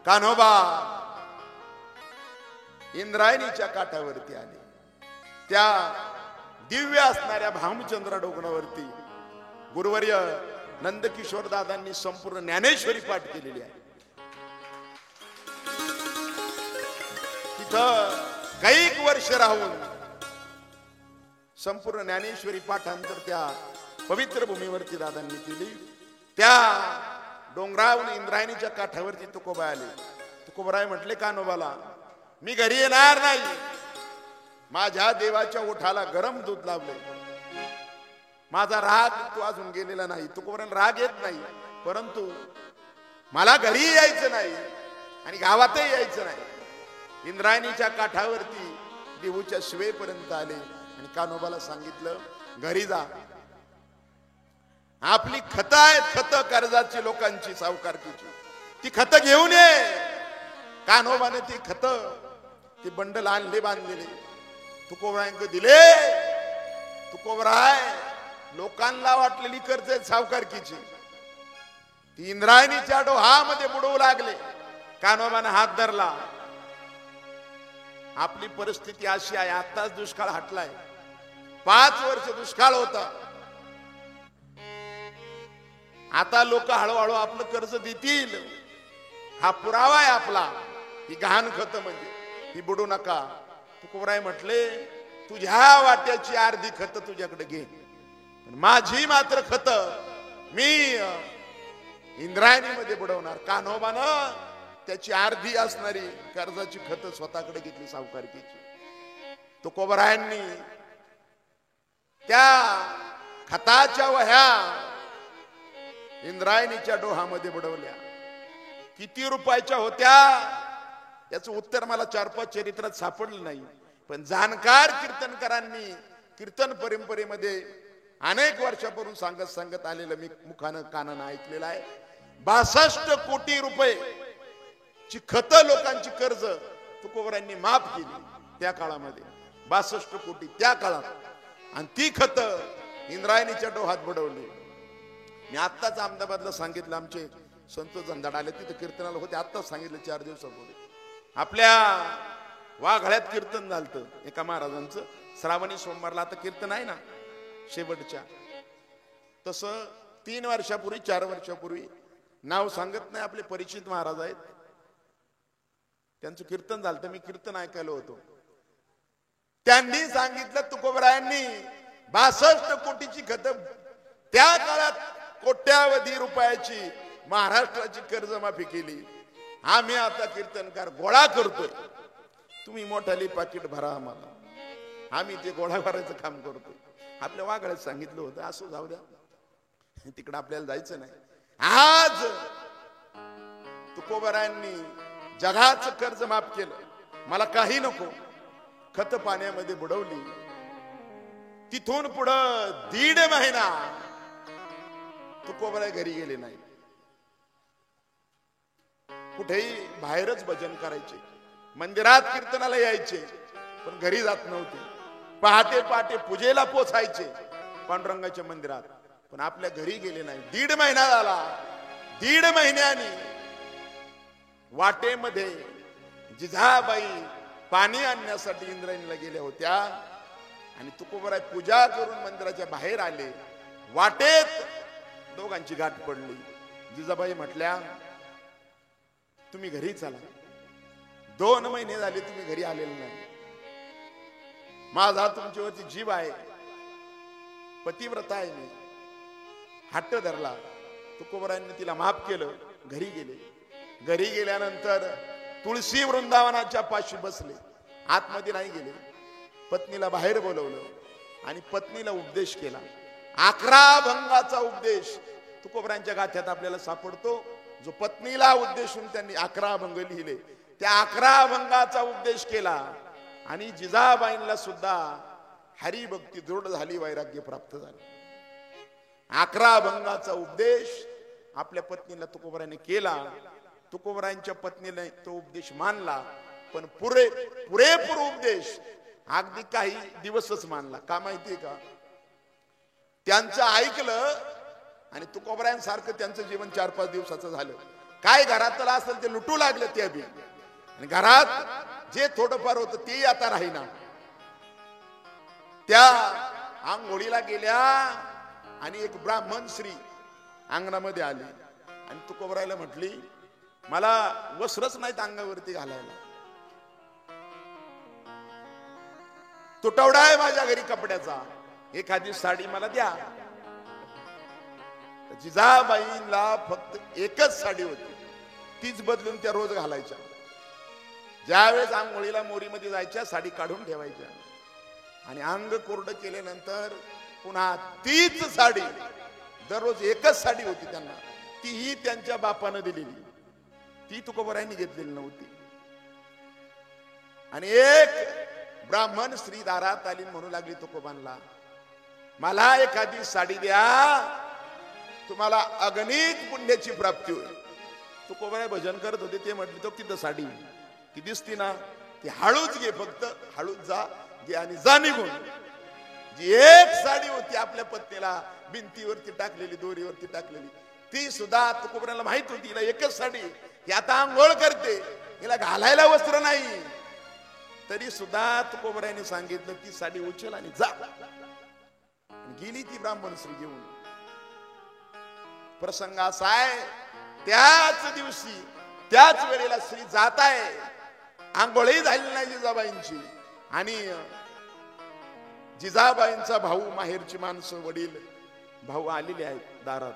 कान्होबा इंद्रायणीच्या काठावरती आले. त्या दिव्य असणाऱ्या भामचंद्र डोंगरावरती गुरुवर्य नंदकिशोर दादांनी संपूर्ण ज्ञानेश्वरी पाठ केलेली आहे. तिथं काही वर्ष राहून संपूर्ण ज्ञानेश्वरी पाठांतर त्या पवित्र भूमीवरती दादांनी केली. त्या डोंगरावरून इंद्रायणीच्या काठावरती तुकोबा आले. तुकोबराय म्हटले कान्होबाला, मी घरी येणार नाही, माझ्या देवाच्या ओठाला गरम दूध लावले, माझा राग तू अजून गेलेला नाही. तुकोबरायला राग येत नाही, परंतु मला घरी यायचं नाही आणि गावातही यायचं नाही. इंद्रायणीच्या काठावरती देऊच्या शिवेपर्यंत आले आणि कान्होबाला सांगितलं, घरी जा, आपली खतं आहेत, खतं कर्जाची लोकांची सावकारकीची, ती खतं घेऊन ये. कान्होबाने ती खतं ती बंडल आणले, बांधलेले तुकोबरायांक दिले. तुकोबराय लोकांना वाटलेली कर्ज आहेत सावकारकीची ती इंद्रायणीच्या डोहामध्ये बुडवू लागले. कान्होबाने हात धरला, आपली परिस्थिती अशी आहे, आताच दुष्काळ हटलाय, 5 वर्ष दुष्काळ होता, आता लोक हळूहळू आपलं कर्ज देतील, हा पुरावा आहे आपला. ही गहाण खत म्हणजे ही बुडू नका. तुकोबराय म्हटले, तुझ्या वाट्याची अर्धी खत तुझ्याकडे घे, माझी मात्र खत मी इंद्रायणीमध्ये बुडवणार. कान्होबानं त्याची अर्धी असणारी कर्जाची खत स्वतःकडे घेतली सावकारकीची. तुकोबरायांनी त्या खताच्या वह्या इंद्रायणीच्या डोहामध्ये बुडवल्या. किती रुपयाच्या होत्या याचं उत्तर मला 4-5 चरित्रात सापडलं नाही, पण जाणकार कीर्तनकारांनी कीर्तन परंपरेमध्ये अनेक वर्षापूर्वी सांगत आलेलं मी मुखानं कानानं ऐकलेलं आहे. 62 कोटी रुपये ची खत लोकांची कर्ज तुकोबरायांनी माफ केली त्या काळामध्ये 62 कोटी त्या काळात आणि ती खत इंद्रायणीच्या डोहात बुडवली. मी आत्ताच अहमदाबादला सांगितलं आमचे संतोष जंजाड आले तिथे कीर्तनाला होते आत्ताच सांगितलं 4 दिवसापूर्वी आपल्या वाघाळ्यात कीर्तन झालं एका महाराजांचं श्रावणी सोमवारला आता कीर्तन आहे ना शेवटच्या तसं 3 वर्षापूर्वी 4 वर्षापूर्वी नाव सांगत नाही आपले परिचित महाराज आहेत त्यांचं कीर्तन झालं मी कीर्तन ऐकायला होतो त्यांनी सांगितलं तुकोबरायांनी 62 कोटीची खत त्या काळात कोट्यावधी रुपयाची महाराष्ट्राची कर्जमाफी केली. आम्ही आता कीर्तनकार गोळा करतोय तुम्ही मोठाली पाकिट भरा आम्हाला आम्ही ते गोळा भरायचं काम करतोय. आपल्या वाघाळ्यात सांगितलं होतं असं जाऊ द्या तिकडे आपल्याला जायचं नाही. आज तुकोबरायांनी जगाचं कर्ज माफ केलं. मला काही नको खत पाण्यामध्ये बुडवली. तिथून पुढं 1.5 महिना तुकोबराय घरी गेले नाही. कुठेही बाहेरच भजन करायचे मंदिरात कीर्तनाला यायचे पण घरी जात नव्हते. पहाटे पहाटे पूजेला पोचायचे पांडुरंगाच्या मंदिरात पण आपल्या घरी गेले नाही. 1.5 महिना झाला. 1.5 महिन्यानी वाटेमध्ये जिजाबाई पाणी आणण्यासाठी इंद्रायणीला गेल्या होत्या आणि तुकोबराय पूजा करून मंदिराच्या बाहेर आले. वाटेत दोघांची गाठ पडली. जिजाबाई म्हटल्या तुम्ही घरी चला. 2 महिने झाले तुम्ही घरी आलेले नाही. माझा तुमच्यावरती जीव आहे पतिव्रता आहे मी हट्ट धरला. तुकोबरायांनी तिला माफ केलं. घरी गेले. घरी गेल्यानंतर तुळशी वृंदावनाच्या पाशी बसले. आतमध्ये नाही गेले. पत्नीला बाहेर बोलवलं आणि पत्नीला उपदेश केला. 11 भंगाचा उपदेश तुकोबरायांच्या गाथ्यात आपल्याला सापडतो. जो पत्नीला उद्देशून त्यांनी 11 भंग लिहिले त्या 11 भंगाचा उपदेश केला आणि जिजाबाईंना सुद्धा हरिभक्ती दृढ झाली वैराग्य प्राप्त झालं. 11 भंगाचा उपदेश आपल्या पत्नीला तुकोबरायांनी केला. तुकोबरायांच्या पत्नीने तो उपदेश मानला पण पुरेपूर उपदेश अगदी काही दिवसच मानला. का माहितीये का त्यांचं ऐकलं आणि तुकोबरायांसारखं त्यांचं जीवन 4-5 दिवसाचं झालं. काय घरातलं असेल ते लुटू लागले ते बी आणि घरात जे थोडंफार होतं ते आता राहीना. त्या आंघोळीला गेल्या आणि एक ब्राह्मण स्त्री अंगणामध्ये आली आणि तुकोबरायला म्हटली मला वस्त्रच नाहीत अंगावरती घालायला. तुटवडा आहे माझ्या घरी कपड्याचा एखादी साडी मला द्या. जिजाबाईंना फक्त एकच साडी होती तीच बदलून त्या रोज घालायच्या. ज्यावेळेस आंघोळीला मोरीमध्ये जायच्या साडी काढून ठेवायच्या आणि अंग कोरडं केल्यानंतर पुन्हा तीच साडी दररोज एकच साडी होती त्यांना. तीही त्यांच्या बापानं दिलेली ती तुकोबरायांनी घेतलेली नव्हती. आणि एक ब्राह्मण स्त्री दारात आली म्हणू लागली तुकोबांना मला एखादी साडी द्या तुम्हाला अगणित पुण्याची प्राप्ती होईल. तुकोबाराय भजन करत होते ते म्हटले तो तिथं साडी ती दिसती ना ती हळूच घे फक्त हळूच जा घे आणि जा निघून. जी एक साडी होती आपल्या पत्नीला भिंतीवरती टाकलेली दोरीवरती टाकलेली ती सुद्धा तुकोबरायला माहित होती. हिला एकच साडी ही आता आंघोळ करते हिला घालायला वस्त्र नाही तरी सुद्धा तुकोबरायांनी सांगितलं ती साडी उचल आणि जा. गेली ती ब्राह्मण स्त्री घेऊन. प्रसंग असा आहे त्याच दिवशी त्याच वेळेला स्त्री जात आहे. आंघोळही झाली नाही जिजाबाईंची आणि जिजाबाईंचा भाऊ माहेरची माणसं वडील भाऊ आलेले आहेत दारात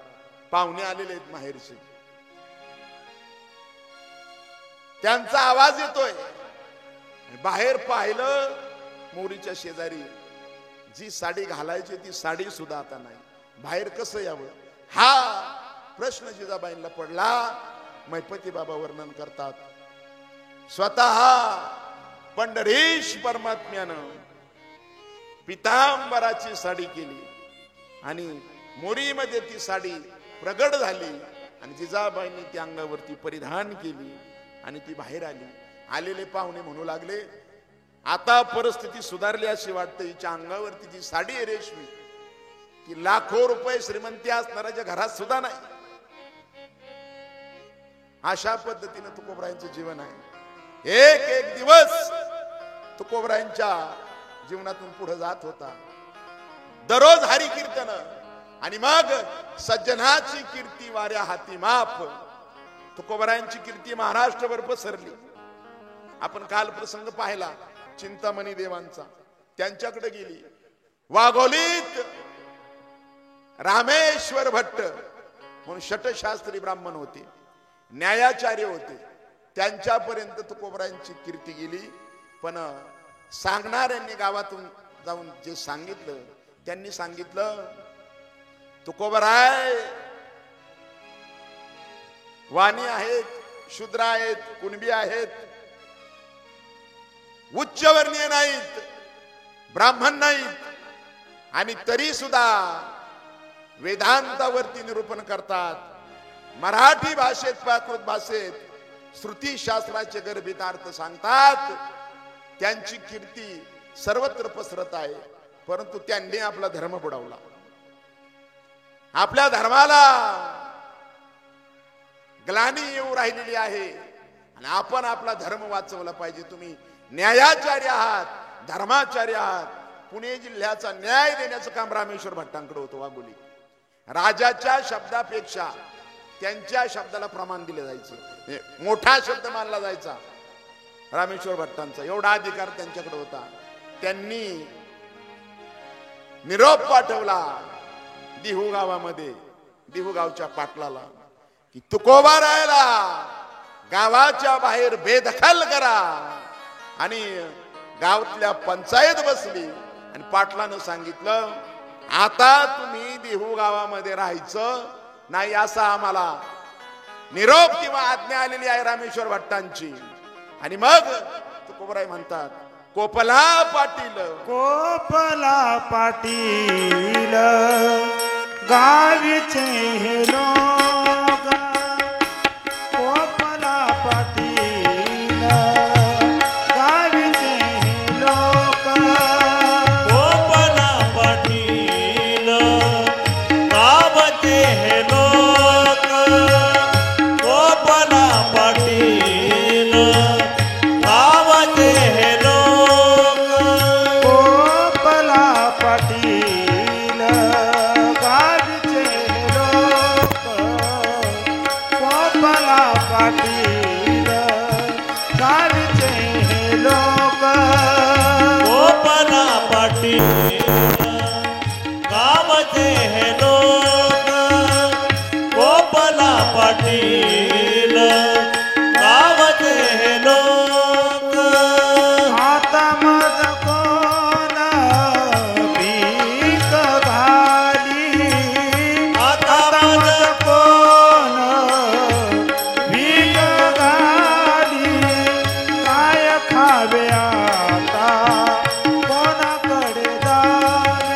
पाहुणे आलेले आहेत माहेरचे. त्यांचा आवाज येतोय. बाहेर पाहिलं मोरीच्या शेजारी जी साडी घालायची ती साडी सुद्धा आता नाही. बाहेर कसं यावं हा प्रश्न जिजाबाईंना पडला. मैपती बाबा वर्णन करतात स्वतः पंढरीश परमात्म्यानं पितांबराची साडी केली आणि मोरीमध्ये ती साडी प्रगट झाली आणि जिजाबाईंनी ती अंगावरती परिधान केली आणि ती बाहेर आली. आलेले पाहुणे म्हणू लागले, आता परिस्थिती सुधारली अशी वाटते. हिच्या अंगावरती जी साडी आहे रेशमी, ती लाखो रुपये श्रीमंती असणाऱ्याच्या घरात सुद्धा नाही. अशा पद्धतीने तुकोबरायांचं जीवन आहे. एक एक दिवस तुकोबरायांच्या जीवनातून पुढे जात होता. दररोज हरी कीर्तन आणि मग सज्जनाची कीर्ती वाऱ्या हाती माप. तुकोबरायांची कीर्ती महाराष्ट्रभर पसरली. आपण काल प्रसंग पाहिला चिंतामणी देवांचा. त्यांच्याकडे गेली. वाघोलीत रामेश्वर भट्ट म्हणून षटशास्त्री ब्राह्मण होते, न्यायाचार्य होते. त्यांच्यापर्यंत तुकोबरायांची कीर्ती गेली. पण सांगणाऱ्यांनी गावातून जाऊन जे सांगितलं, त्यांनी सांगितलं तुकोबराय वाणी आहेत, शूद्र आहेत, कुणबी आहेत, उच्चवर्णीय नाहीत, ब्राह्मण नाहीत, आणि तरी सुद्धा वेदांतावरती निरूपण करतात. मराठी भाषेत, प्राकृत भाषेत श्रुती शास्त्राचे गर्भितार्थ सांगतात. त्यांची कीर्ती सर्वत्र पसरत आहे. परंतु त्यांनी आपला धर्म बुडवला. आपल्या धर्माला ग्लानी येऊ राहिलेली आहे आणि आपण आपला धर्म वाचवला पाहिजे. तुम्ही न्यायाचार्य आहात, धर्माचार्य आहात. पुणे जिल्ह्याचा न्याय देण्याचं काम रामेश्वर भट्टांकडे होतं. वाघोली राजाच्या शब्दापेक्षा त्यांच्या शब्दाला प्रमाण दिले जायचं. मोठा शब्द मानला जायचा रामेश्वर भट्टांचा. एवढा अधिकार त्यांच्याकडे होता. त्यांनी निरोप पाठवला दिहू गावामध्ये, दिहू गावच्या पाटलाला, की तुकोबरायला गावाच्या बाहेर बेदखल करा. आणि गावातल्या पंचायत बसली आणि पाटलानं सांगितलं, आता तुम्ही देहू गावामध्ये राहायचं नाही असा आम्हाला निरोप किंवा आज्ञा आलेली आहे रामेश्वर भट्टांची. आणि मग तुकोबराय म्हणतात, कोपला पाटील, कोपला पाटील गावीचे हे लोक, कोपला पाटील गावीचे हे लोक, कोपला पाटील गावचे हे लोक, कोपला पाटील गावचे हे लोक, कोपला पाटील गावीचे हे लोक, कोपला पाटील गावीचे हे लोक, कोपला पाटील गावचे हे लोक, कोपला पाटील गावचे हे लोक. आता मज कोण भीक घाली, आता मज कोण भीक घाली, काय खावे आता कोणाकडे जावे,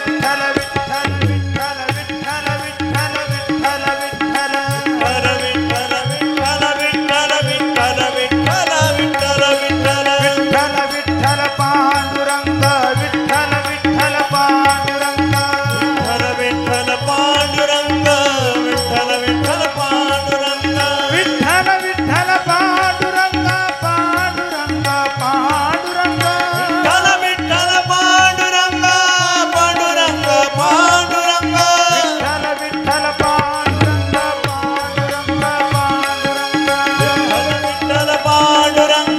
विठ्ठल विठ्ठल विठ्ठल विठ्ठल विठ्ठल विठ्ठल विठ्ठल विठ्ठल विठ्ठल पांडुरंग विठ्ठल विठ्ठल पांडुरंग विठ्ठल विठ्ठल पांडुरंग पांडुरंग पांडुरंग विठ्ठल विठ्ठल पांडुरंग पांडुरंग पांडुरंग विठ्ठल विठ्ठल पांडुरंग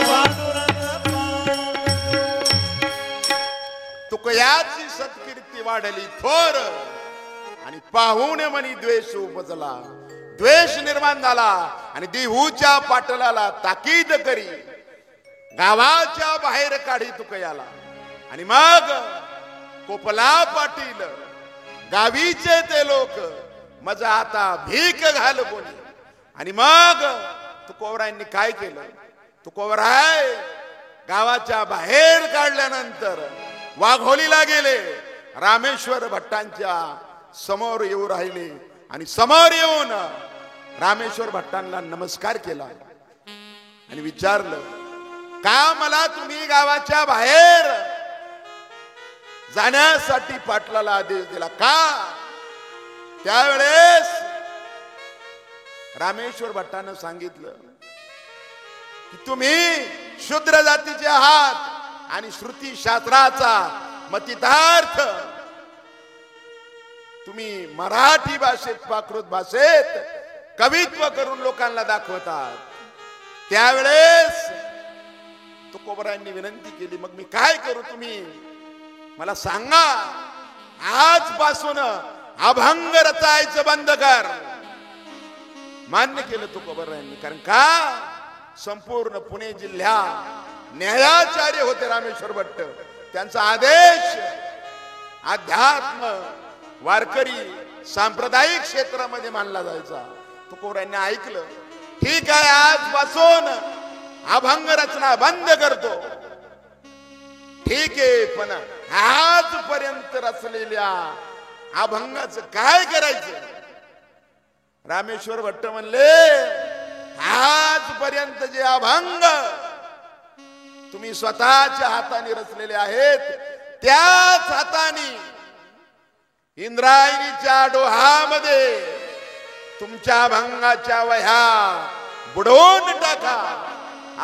पांडुरंग तुकयाची सत्कीर्ती वाढली थोर आणि पाहून म्हणी द्वेष उपजला. द्वेष निर्माण झाला आणि देहूच्या पाटलाला ताकीद करी गावाच्या बाहेर काढी तुकयाला. आणि मग कोपला पाटील गावीचे ते लोक मजा आता भीक घाल कोणी. आणि मग तुकोबरायांनी काय केलं? तुकोबराय गावाच्या बाहेर काढल्यानंतर वाघोलीला गेले. रामेश्वर भट्टांच्या समोर येऊ राहिले आणि समोर येऊन रामेश्वर भट्टांना नमस्कार केला आणि विचारलं, का मला तुम्ही गावाच्या बाहेर जाण्यासाठी पाटलाला आदेश दिला का? त्यावेळेस रामेश्वर भट्टानं सांगितलं की तुम्ही शूद्र जातीचे आहात आणि श्रुती शास्त्राचा मतितार्थ तुम्ही मराठी भाषेत प्राकृत भाषेत कवित्व करून लोकांना दाखवतात. त्यावेळेस तुकोबरायांनी विनंती केली, मग मी काय करू? तुम्ही मला सांगा, आजपासून अभंग रचायचं बंद कर. मान्य केलं तुकोबरायांनी. कारण का संपूर्ण पुणे जिल्ह्यात न्यायाचार्य होते रामेश्वर भट्ट. त्यांचा आदेश अध्यात्म वारकरी सांप्रदायिक क्षेत्रामध्ये मानला जायचा. तुकोबरायांनी ऐकलं, ठीक आहे, आजपासून अभंग रचना बंद करतो. ठीक आहे, पण आजपर्यंत रचलेल्या अभंगाचं काय करायचं? रामेश्वर भट्ट म्हणले, आजपर्यंत जे अभंग तुम्ही स्वतःच्या हाताने रचलेले आहेत, त्याच हाताने इंद्रायणीच्या डोहामध्ये तुमच्या अभंगाच्या वह्या बुडवून टाका,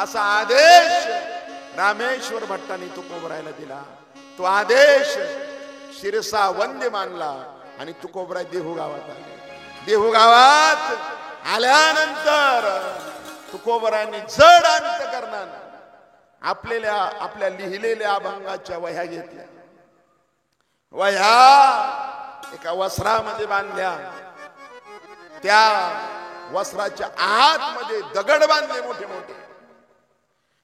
असा आदेश रामेश्वर भट्टांनी तुकोबरायला दिला. तो आदेश शिरसा वंद्य मानला आणि तुकोबराय देहू गावात आले. देहू गावात आल्यानंतर तुकोबरायांनी जड अंतकरणाने आपल्या लिहिलेल्या अभंगाच्या वह्या घेतल्या. वह्या एका वस्त्रामध्ये बांधल्या. त्या वस्त्राच्या आतमध्ये दगड बांधले मोठे मोठे.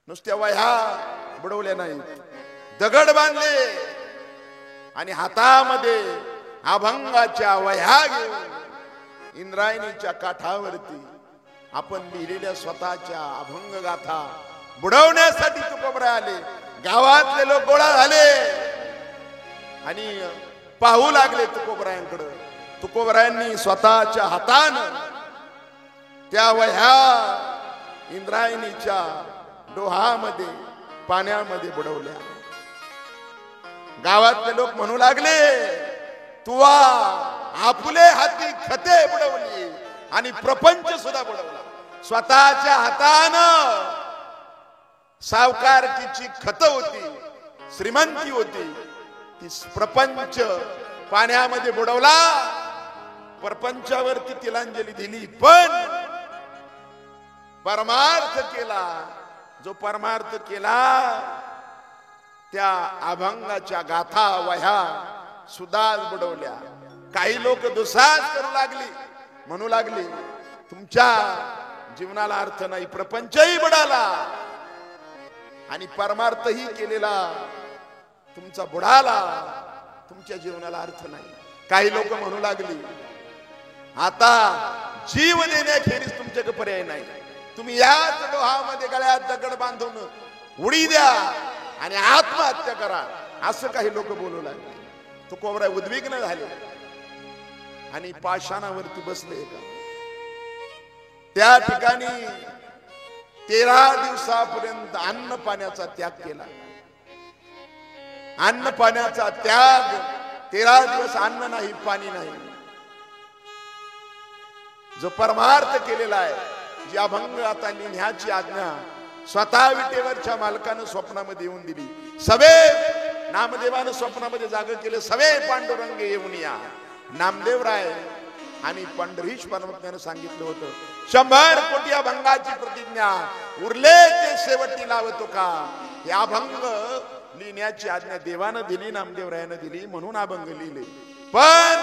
नुसत्या वह्या बुडवल्या नाहीत, दगड बांधले आणि हातामध्ये अभंगाच्या वह्या घेऊन इंद्रायणीच्या काठावरती आपण लिहिलेल्या स्वतःच्या अभंग गाथा बुडवण्यासाठी तुकोबराय आले. गावातले लोक गोळा झाले आणि पाहू लागले तुकोबरायांकडे. तुकोबरायांनी स्वतःच्या हातानं त्या वह्या इंद्रायणीच्या डोहामध्ये पाण्यामध्ये बुडवल्या. गावातले लोक म्हणू लागले, तू आपले हाती खते बुडवली आणि प्रपंच सुद्धा बुडवला. स्वतःच्या हातानं सावकारकीची खत होती, श्रीमंती होती, ती प्रपंच पाण्यामध्ये बुडवला. प्रपंचावरती तिलांजली दिली, पण परमार्थ केला. जो परमार्थ केला त्या अभंगाच्या गाथा वह्या सुदास बुडवल्या. काही लोक दुसाज करू लागली, म्हणू लागली तुमच्या जीवनाला अर्थ नाही, प्रपंचही बुडाला आणि परमार्थही केलेला तुमचा बुडाला, तुमच्या जीवनाला अर्थ नाही. काही लोक म्हणू लागली आता जीव देण्याखेरीज तुमच्याकडे पर्याय नाही, तुम्ही याच डोहामध्ये गळ्यात दगड बांधून उडी द्या आणि आत्महत्या करा, असं काही लोक बोलू लागले. तुकोबरा उद्विग्न झाले आणि पाषाणावरती बसले. त्या ठिकाणी 13 दिवसापर्यंत अन्न पाण्याचा त्याग केला. अन्न पाण्याचा त्याग, 13 दिवस अन्न नाही, पाणी नाही. जो परमार्थ केलेला आहे, जी अभंग आता लिहिण्याची आज्ञा स्वतः विटेवरच्या मालकानं स्वप्नामध्ये येऊन दिली. सवे नामदेवानं स्वप्नामध्ये जाग केलं, सवे पांडुरंग येऊन या. नामदेवराय आणि पंढरीश परमात्म्यानं सांगितलं होतं 100 कोटी अभंगाची प्रतिज्ञा, उरले ते शेवटी लावतो का. हे अभंग लिहिण्याची आज्ञा देवानं दिली, नामदेवरायानं दिली, म्हणून अभंग लिहिले. पण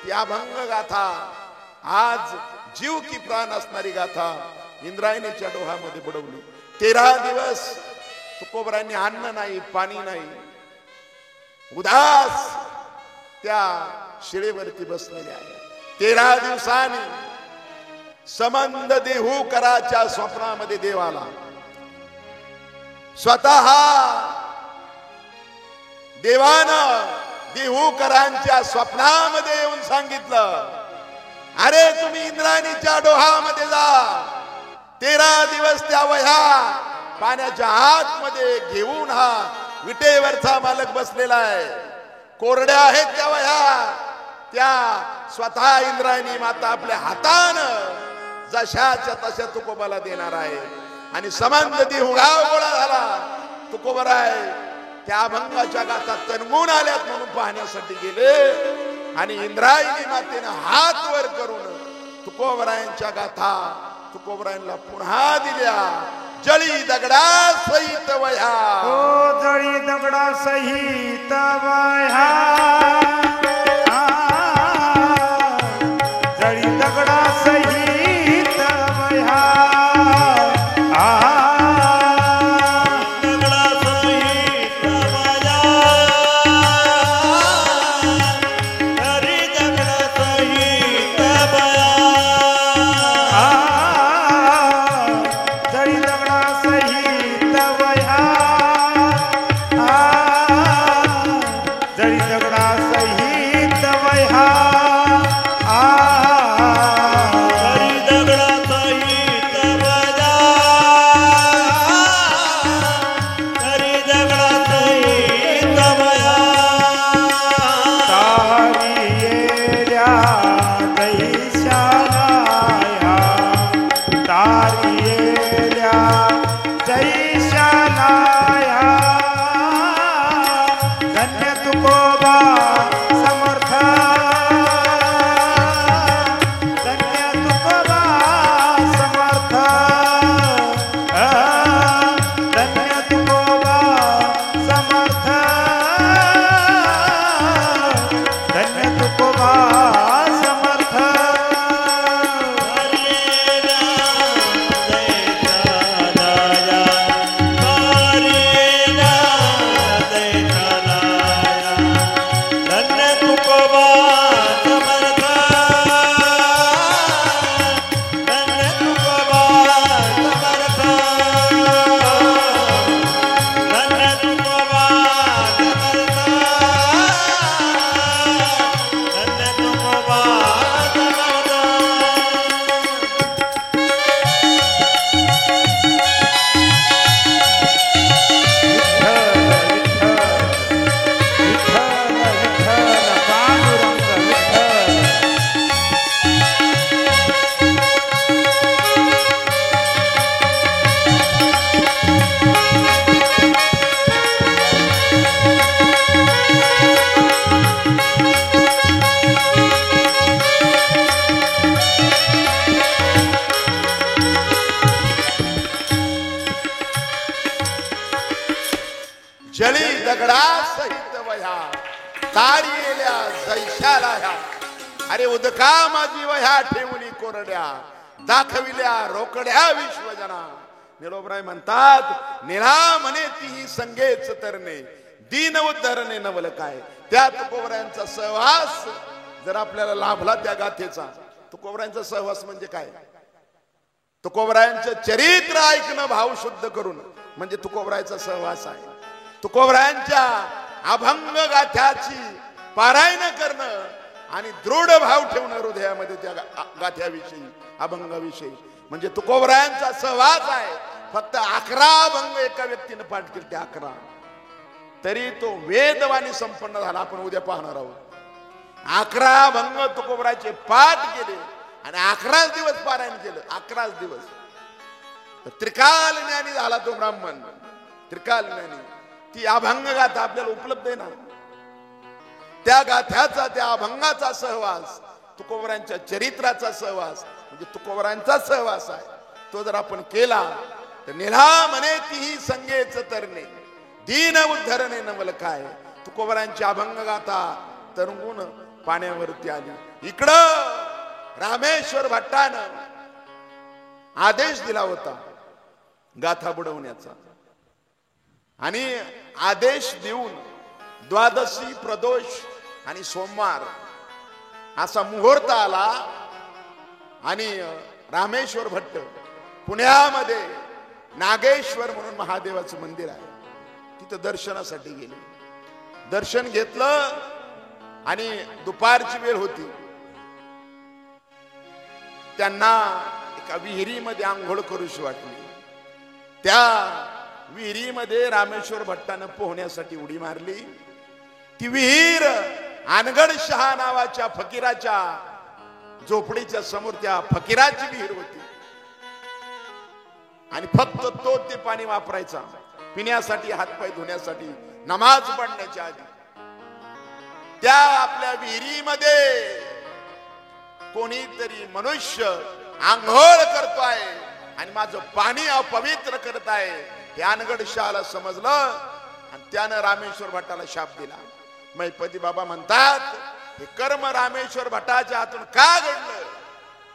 ती अभंग गाथा आज जीव की प्राण असणारी गाथा इंद्रायणीच्या डोहामध्ये बुडवली. 13 दिवस तुकोबरांनी अन्न नाही, पाणी नाही, उदास त्या शिळेवरती बसलेले आहे. 13 दिवसांनी संबंध देहूकराच्या स्वप्नामध्ये देवाला स्वतः देवानं देहूकरांच्या स्वप्नामध्ये येऊन सांगितलं, अरे तुम्ही इंद्रायणीच्या डोहामध्ये जा. 13 दिवस त्या वह्या पाण्याच्या आतमध्ये घेऊन हा विटेवरचा मालक बसलेला आहे. कोरड्या आहेत त्या वह्या, त्या स्वतः इंद्रायणी माता आपल्या हातानं जशाच्या तशा तुकोबाला देणार आहे. आणि संबंध देहुगाव गोळा झाला. तुकोबराय त्या अभंगाच्या गाथा तन्मून आल्यात म्हणून पाहण्यासाठी गेले आणि इंद्रायणी मातेनं हात वर करून तुकोबरायांच्या गाथा तुकोबरायांना पुन्हा दिल्या. जळी दगडा सहित वह्या, ओ जळी दगडा सहित वह्या, जळी दगडा सहित वह्या, दगडा सहित वह्या, जळी दगडा सहित वह्या, जळी दगडा सहित वह्या, जळी दगडा जळी दगडा सहित वह्या तारियेल्या जैशाला ह्या. अरे उदका माझी वह्या ठेवली कोरड्या दाखविल्या रोकड्या विश्वजना. निलोबराय म्हणतात निळा म्हणे तीही संगेच तरणे दीन उद्धरणे नवल काय. त्या तुकोबरायांचा सहवास जर आपल्याला लाभला त्या गाथेचा. तुकोबरायांचा सहवास म्हणजे काय? तुकोबरायांचं चरित्र ऐकणं भाव शुद्ध करून म्हणजे तुकोबरायांचा सहवास आहे. तुकोबरायांच्या अभंग गाथ्याची पारायण करणं आणि दृढ भाव ठेवणं हृदयामध्ये त्या गाथ्याविषयी अभंगाविषयी म्हणजे तुकोबरायांचा सहवास आहे. फक्त 11 अभंग एका व्यक्तीने पाठ केले, ते 11 तरी तो वेदवाणी संपन्न झाला. आपण उद्या पाहणार आहोत. 11 अभंग तुकोबराचे पाठ केले आणि 11 दिवस पारायण केलं. 11 दिवस त्रिकाल ज्ञानी झाला तो ब्राह्मण. त्रिकाल ज्ञानी. ती अभंग गाथा आपल्याला उपलब्ध आहे ना. त्या गाथ्याचा त्या अभंगाचा सहवास तुकोबरांच्या चरित्राचा सहवास म्हणजे तुकोबरांचा सहवास आहे. तो जर आपण केला तर निळा म्हणे तीही संगेच तरणे दीन उद्धरणे नवल काय. तुकोबरांची अभंग गाथा तरंगून पाण्यावरती आली. इकडं रामेश्वर भट्टानं आदेश दिला होता गाथा बुडवण्याचा आणि आदेश देऊन द्वादशी प्रदोष आणि सोमवार असा मुहूर्त आला आणि रामेश्वर भट्ट पुण्यामध्ये नागेश्वर म्हणून महादेवाचं मंदिर आहे तिथं दर्शनासाठी गेले. दर्शन घेतलं आणि दुपारची वेळ होती. त्यांना एका विहिरीमध्ये आंघोळ करूशी वाटली. त्या विहिरीमध्ये रामेश्वर भट्टानं पोहण्यासाठी उडी मारली. ती विहीर अनगड शहा नावाच्या फकीराच्या झोपडीच्या समोर त्या फकीराची विहीर होती आणि फक्त तो ते पाणी वापरायचा पिण्यासाठी, हातपाय धुण्यासाठी, नमाज पढण्याच्या आधी. त्या आपल्या विहिरीमध्ये कोणीतरी मनुष्य आंघोळ करतोय आणि माझं पाणी अपवित्र करत आहे हे अनगड शहाला समजलं आणि त्यानं रामेश्वर भट्टाला शाप दिला. मैपती बाबा म्हणतात हे कर्म रामेश्वर भट्टाच्या हातून का घडलं?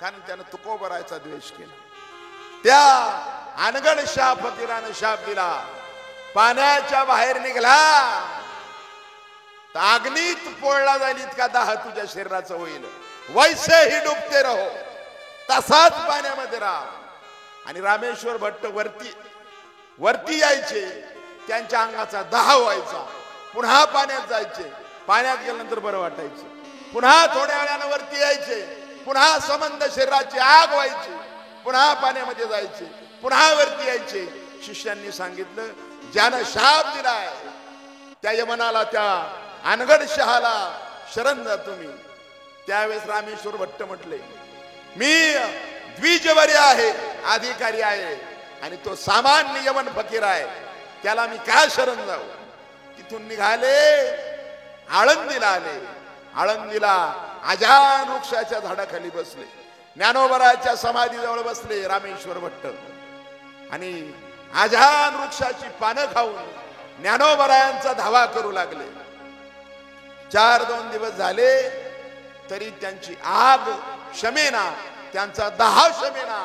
कारण त्यानं तुकोबरायचा द्वेष केला. त्या अनगड शाह फकीरानं शाप दिला. पाण्याच्या बाहेर निघाला तर अग्नीत पोळला जाईल इतका दाह तुझ्या शरीराचा होईल. वैसे ही डुबते रहो, तसाच पाण्यामध्ये राहा. आणि रामेश्वर भट्ट वरती यायचे, त्यांच्या अंगाचा दाह व्हायचा. पुन्हा पाण्यात जायचे, पाण्यात गेल्यानंतर बरं वाटायचं. पुन्हा थोड्या वेळानं वरती यायचे, पुन्हा संबंध शरीराची आग व्हायची. पुन्हा पाण्यामध्ये जायचे, पुन्हा वरती यायचे. शिष्यांनी सांगितलं ज्यानं शाप दिलाय त्या यमनाला, त्या अनगड शहाला शरण जा तुम्ही. त्यावेळेस रामेश्वर भट्ट म्हटले मी द्विजवर्य आहे, अधिकारी आहे आणि तो सामान्य यमन फकीर आहे, त्याला मी काय शरण जाऊ. तिथून निघाले, आळंदीला आले. आळंदीला अजान वृक्षाच्या झाडाखाली बसले. ज्ञानोबराच्या समाधीजवळ बसले रामेश्वर भट्ट आणि अजान वृक्षाची पानं खाऊन ज्ञानोबरायांचा धावा करू लागले. 4-2 दिवस झाले तरी त्यांची आग शमेना, त्यांचा दाह शमेना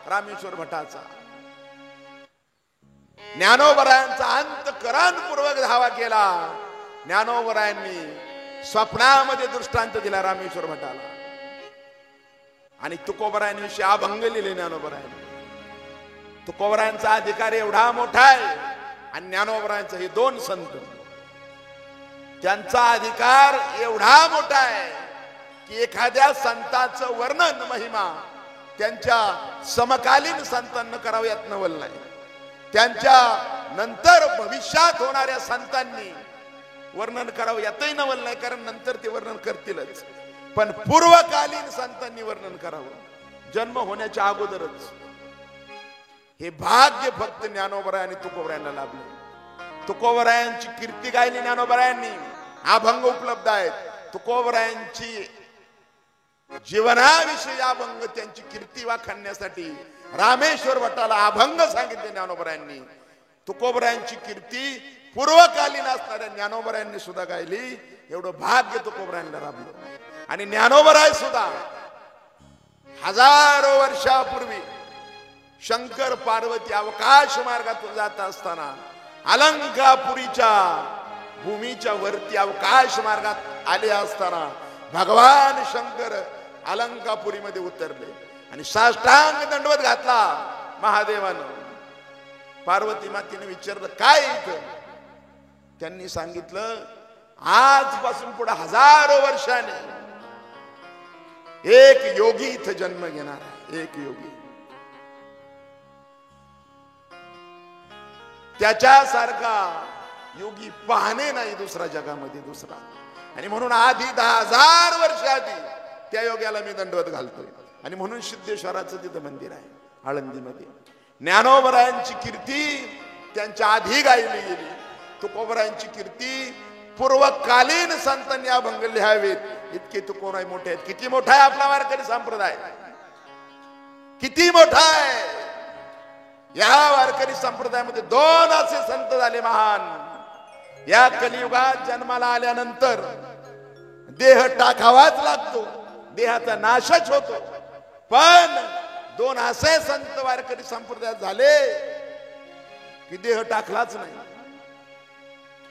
रामेश्वर भट्टाचा. ज्ञानोबरायांचा अंतःकरणपूर्वक धावा केला. ज्ञानोबरायांनी स्वप्नामध्ये दृष्टांत दिला रामेश्वर भट्टाला आणि तुकोबरायांविषयी अभंग लिहिले ज्ञानोबरायांनी. तुकोबरायांचा अधिकार एवढा मोठा आहे आणि ज्ञानोबरायांचं हे 2 संत, त्यांचा अधिकार एवढा मोठा आहे की एखाद्या संताचं वर्णन महिमा त्यांच्या समकालीन संतांना करावं यात नवल नाही. त्यांच्या नंतर भविष्यात होणाऱ्या संतांनी वर्णन करावं यातही नवल नाही, कारण नंतर ते वर्णन करतीलच. पण पूर्वकालीन संतांनी वर्णन करावं जन्म होण्याच्या अगोदरच. हे भाग्य फक्त ज्ञानोबराय आणि तुकोबरायांना लाभले. तुकोबरायांची कीर्ती गायली ज्ञानोबरायांनी. अभंग उपलब्ध आहेत. तुकोबरायांची जीवनाविषयी अभंग, त्यांची कीर्ती वाखाणण्यासाठी रामेश्वर भट्टाला अभंग सांगितले ज्ञानोबरायांनी. तुकोबरायांची कीर्ती पूर्वकालीन असणाऱ्या ज्ञानोबरायांनी सुद्धा गायली. एवढं भाग्य तुकोबरायांना लाभलं. आणि ज्ञानोबराय सुद्धा हजारो वर्षापूर्वी शंकर पार्वती अवकाश मार्गातून जात असताना अलंकापुरीच्या भूमीच्या वरती अवकाश मार्गात आले असताना भगवान शंकर अलंकापुरीमध्ये उतरले आणि साष्टांग दंडवत घातला महादेवानं. पार्वती मातेने विचारलं काय इथं? त्यांनी सांगितलं आजपासून पुढे हजारो वर्षाने एक योगी इथं जन्म घेणार आहे. एक योगी त्याच्यासारखा योगी पाहणे नाही दुसऱ्या जगामध्ये दुसरा. आणि म्हणून आधी 10,000 वर्ष आधी त्या योग्याला मी दंडवत घालतोय. आणि म्हणून सिद्धेश्वराचं तिथं मंदिर आहे आळंदीमध्ये. ज्ञानोबरायांची कीर्ती त्यांच्या आधी गायली गेली. तुकोबरायांची कीर्ती पूर्वकालीन संतांनी अभंग लिहावेत इतके तुकोबराय मोठे आहेत. किती मोठा आहे आपला वारकरी संप्रदाय, किती मोठा आहे. या वारकरी संप्रदायामध्ये 2 असे संत झाले महान. या कलियुगात जन्माला आल्यानंतर देह टाकावाच लागतो, देहाचा नाशच होतो. पण 2 असे संत वारकरी संप्रदायात झाले की देह टाकलाच नाही.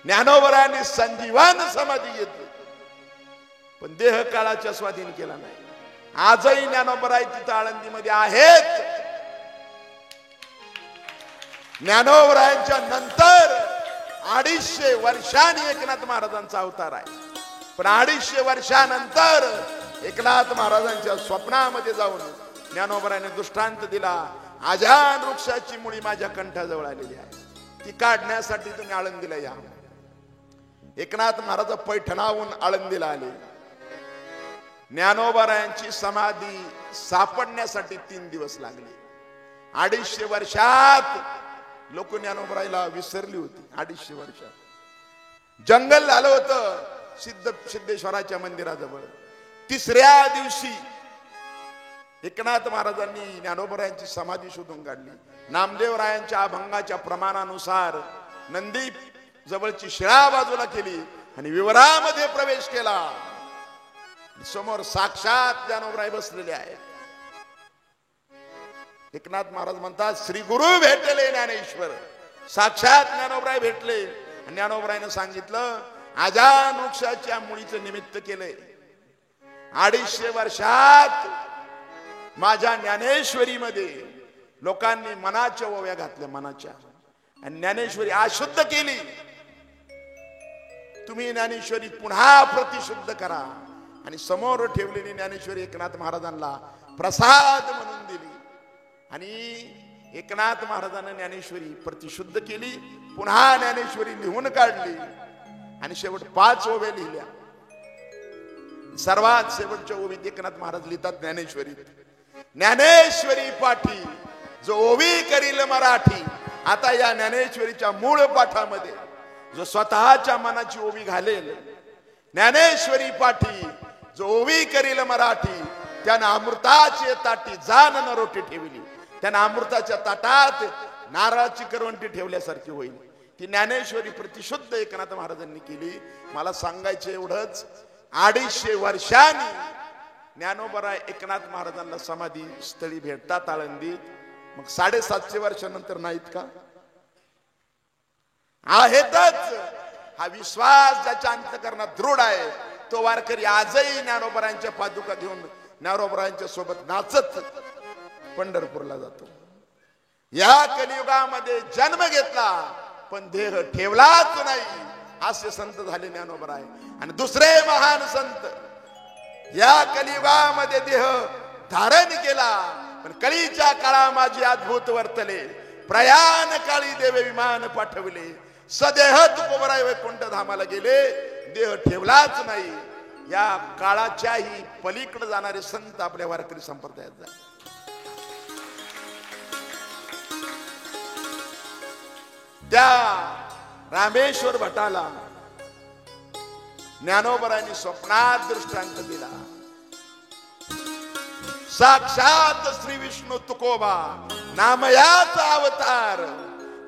ज्ञानोबरायांनी संजीवन समाधी घेतली पण देह काळाच्या स्वाधीन केला नाही. आजही ज्ञानोबराय तिथं आळंदीमध्ये आहेत. ज्ञानोबरायांच्या नंतर 250 वर्षांनी एकनाथ महाराजांचा अवतार आहे. पण 250 वर्षानंतर एकनाथ महाराजांच्या स्वप्नामध्ये जाऊन ज्ञानोबरायाने दृष्टांत दिला. आजान वृक्षाची मुळी माझ्या कंठाजवळ आलेली आहे, ती काढण्यासाठी तुम्ही आळंदीला या. एकनाथ महाराज पैठणाहून आळंदीला आले. ज्ञानोबरायांची समाधी सापडण्यासाठी 3 दिवस लागले. 250 वर्षात लोक ज्ञानोबरायला विसरली होती. 250 वर्षात जंगल झालं होतं सिद्धेश्वराच्या मंदिराजवळ. 3ऱ्या दिवशी एकनाथ महाराजांनी ज्ञानोबरायांची समाधी शोधून काढली. नामदेवरायांच्या अभंगाच्या प्रमाणानुसार नंदी जवळची शिळा बाजूला केली आणि विवरामध्ये प्रवेश केला. समोर साक्षात ज्ञानोबराय बसलेले आहेत. एकनाथ महाराज म्हणतात श्री गुरु भेटले ज्ञानेश्वर. साक्षात ज्ञानोबराय भेटले. ज्ञानोबरायने सांगितलं आजान वृक्षाच्या मुळीचं निमित्त केलंय. 250 वर्षात माझ्या ज्ञानेश्वरीमध्ये लोकांनी मनाच्या ओव्या घातल्या, मनाच्या. आणि ज्ञानेश्वरी अशुद्ध केली. तुम्ही ज्ञानेश्वरी पुन्हा प्रतिशुद्ध करा. आणि समोर ठेवलेली ज्ञानेश्वरी एकनाथ महाराजांना प्रसाद म्हणून दिली. आणि एकनाथ महाराजांना ज्ञानेश्वरी प्रतिशुद्ध केली. पुन्हा ज्ञानेश्वरी लिहून काढली आणि शेवट 5 ओव्या लिहिल्या. सर्वात शेवटच्या ओवीत एकनाथ महाराज लिहितात ज्ञानेश्वरीत, ज्ञानेश्वरी पाठी जो ओवी करील मराठी. आता या ज्ञानेश्वरीच्या मूळ पाठामध्ये जो स्वतःच्या मनाची ओवी घालेल, ज्ञानेश्वरी पाठी जो ओवी करील मराठी, त्यानं अमृताची ताटी जान न रोटी ठेवली. त्यानं अमृताच्या ताटात नारळाची करवंटी ठेवल्यासारखी होईल. ती ज्ञानेश्वरी प्रतिशुद्ध एकनाथ महाराजांनी केली. मला सांगायचं एवढंच, 250 वर्षांनी ज्ञानोबराय एकनाथ महाराजांना समाधी स्थळी भेटतात आळंदीत. मग 750 वर्षानंतर नाहीत का? आहेतच. हा विश्वास ज्याच्या अंतःकरणात दृढ आहे तो वारकरी आजही ज्ञानोबरायांच्या पादुका घेऊन ज्ञानोबरायांच्या सोबत नाचत पंढरपूरला जातो. या कलियुगामध्ये जन्म घेतला पण देह ठेवलाच नाही असे संत झाले ज्ञानोबराय. आणि दुसरे महान संत या कलियुगामध्ये देह धारण केला पण कळीच्या काळा माझी अद्भुत वर्तले. प्रयाण काळी देवे विमान पाठवले. सदेह तुकोबराय वैकुंठ धामाला गेले, देह ठेवलाच नाही. या काळाच्याही पलीकडे जाणारे संत आपल्या वारकरी संप्रदायात झाले. त्या रामेश्वर भटाला ज्ञानोबरायांनी स्वप्नात दृष्टांत दिला. साक्षात श्री विष्णू तुकोबा नामयाचा अवतार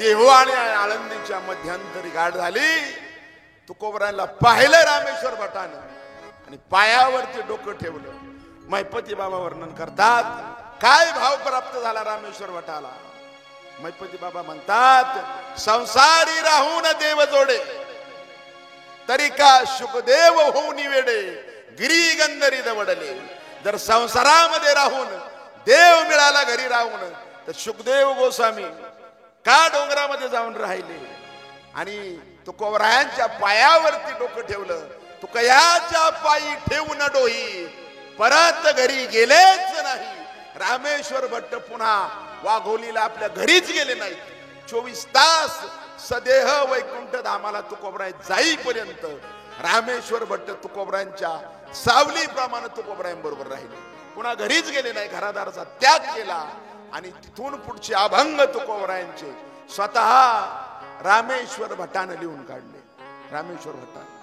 देहू आणि आळंदीच्या मध्यंतरी गाठ झाली. तुकोबरायला पाहिलं रामेश्वर भटानं आणि पायावरती डोकं ठेवलं. मैपती बाबा वर्णन करतात काय भाव प्राप्त झाला रामेश्वर भटाला. मैपती बाबा म्हणतात संसारी राहून देव जोडे तरी का शुकदेव होऊन वेडे गिरी गंधरी दवडले. जर संसारामध्ये राहून देव मिळाला घरी राहून तर शुकदेव गोस्वामी का डोंगरामध्ये जाऊन राहिले आणि तुकोबरायांच्या पायावरती डोकं ठेवलं. तुकयाच्या पायी ठेवून डोही परत घरी गेलेच नाही. रामेश्वर भट्ट पुन्हा वाघोलीला आपल्या घरीच गेले नाहीत. 24 तास सदेह वैकुंठ धामाला तुकोबराय जाईपर्यंत रामेश्वर भट्ट तुकोबरायांच्या सावलीप्रमाणे तुकोबरायांबरोबर राहिले. पुन्हा घरीच गेले नाही. घरादाराचा त्याग केला आणि तिथून पुढचे अभंग तुकोबरायांचे स्वतः रामेश्वर भट्टाने लिहून काढले. रामेश्वर भट्टाने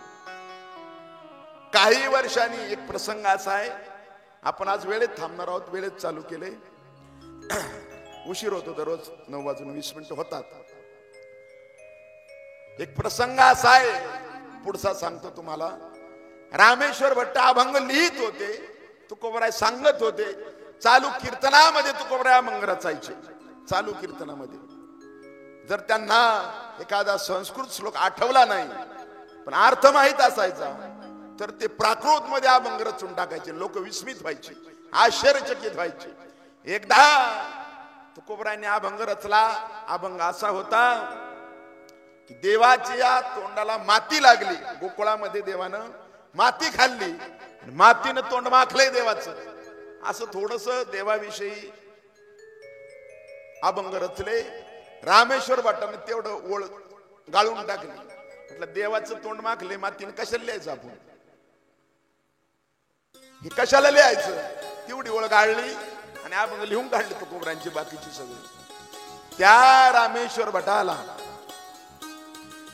काही वर्षांनी एक प्रसंग असा आहे. आपण आज वेळेत थांबणार आहोत. वेळेत चालू केले. उशीर होतो दररोज 9:20 होतात. एक प्रसंग असा आहे पुढचा सांगतो तुम्हाला. रामेश्वर भट्ट अभंग लिहित होते. तुकोबराय सांगत होते. चालू कीर्तनामध्ये तुकोबराय अभंग रचायचे. चालू कीर्तनामध्ये जर त्यांना एखादा संस्कृत श्लोक आठवला नाही पण अर्थ माहित असायचा तर ते प्राकृत मध्ये अभंग रचून टाकायचे. लोक विस्मित व्हायचे, आश्चर्यचकित व्हायचे. एकदा तुकोबरायांनी अभंग रचला. अभंग असा होता की देवाच्या तोंडाला माती लागली. गोकुळामध्ये देवानं माती खाल्ली, मातीनं तोंड माखलंय देवाचं. असं थोडस देवाविषयी अभंग रचले. रामेश्वर भट्टानं तेवढं ओळ गाळून टाकली. म्हटलं देवाचं तोंड माखले मातीने कशाला लिहायचं आपण, हे कशाला लिहायचं. तेवढी ओळ गाळली आणि अभंग लिहून काढले तुकोबरायांची बाकीची सगळी. त्या रामेश्वर भटाला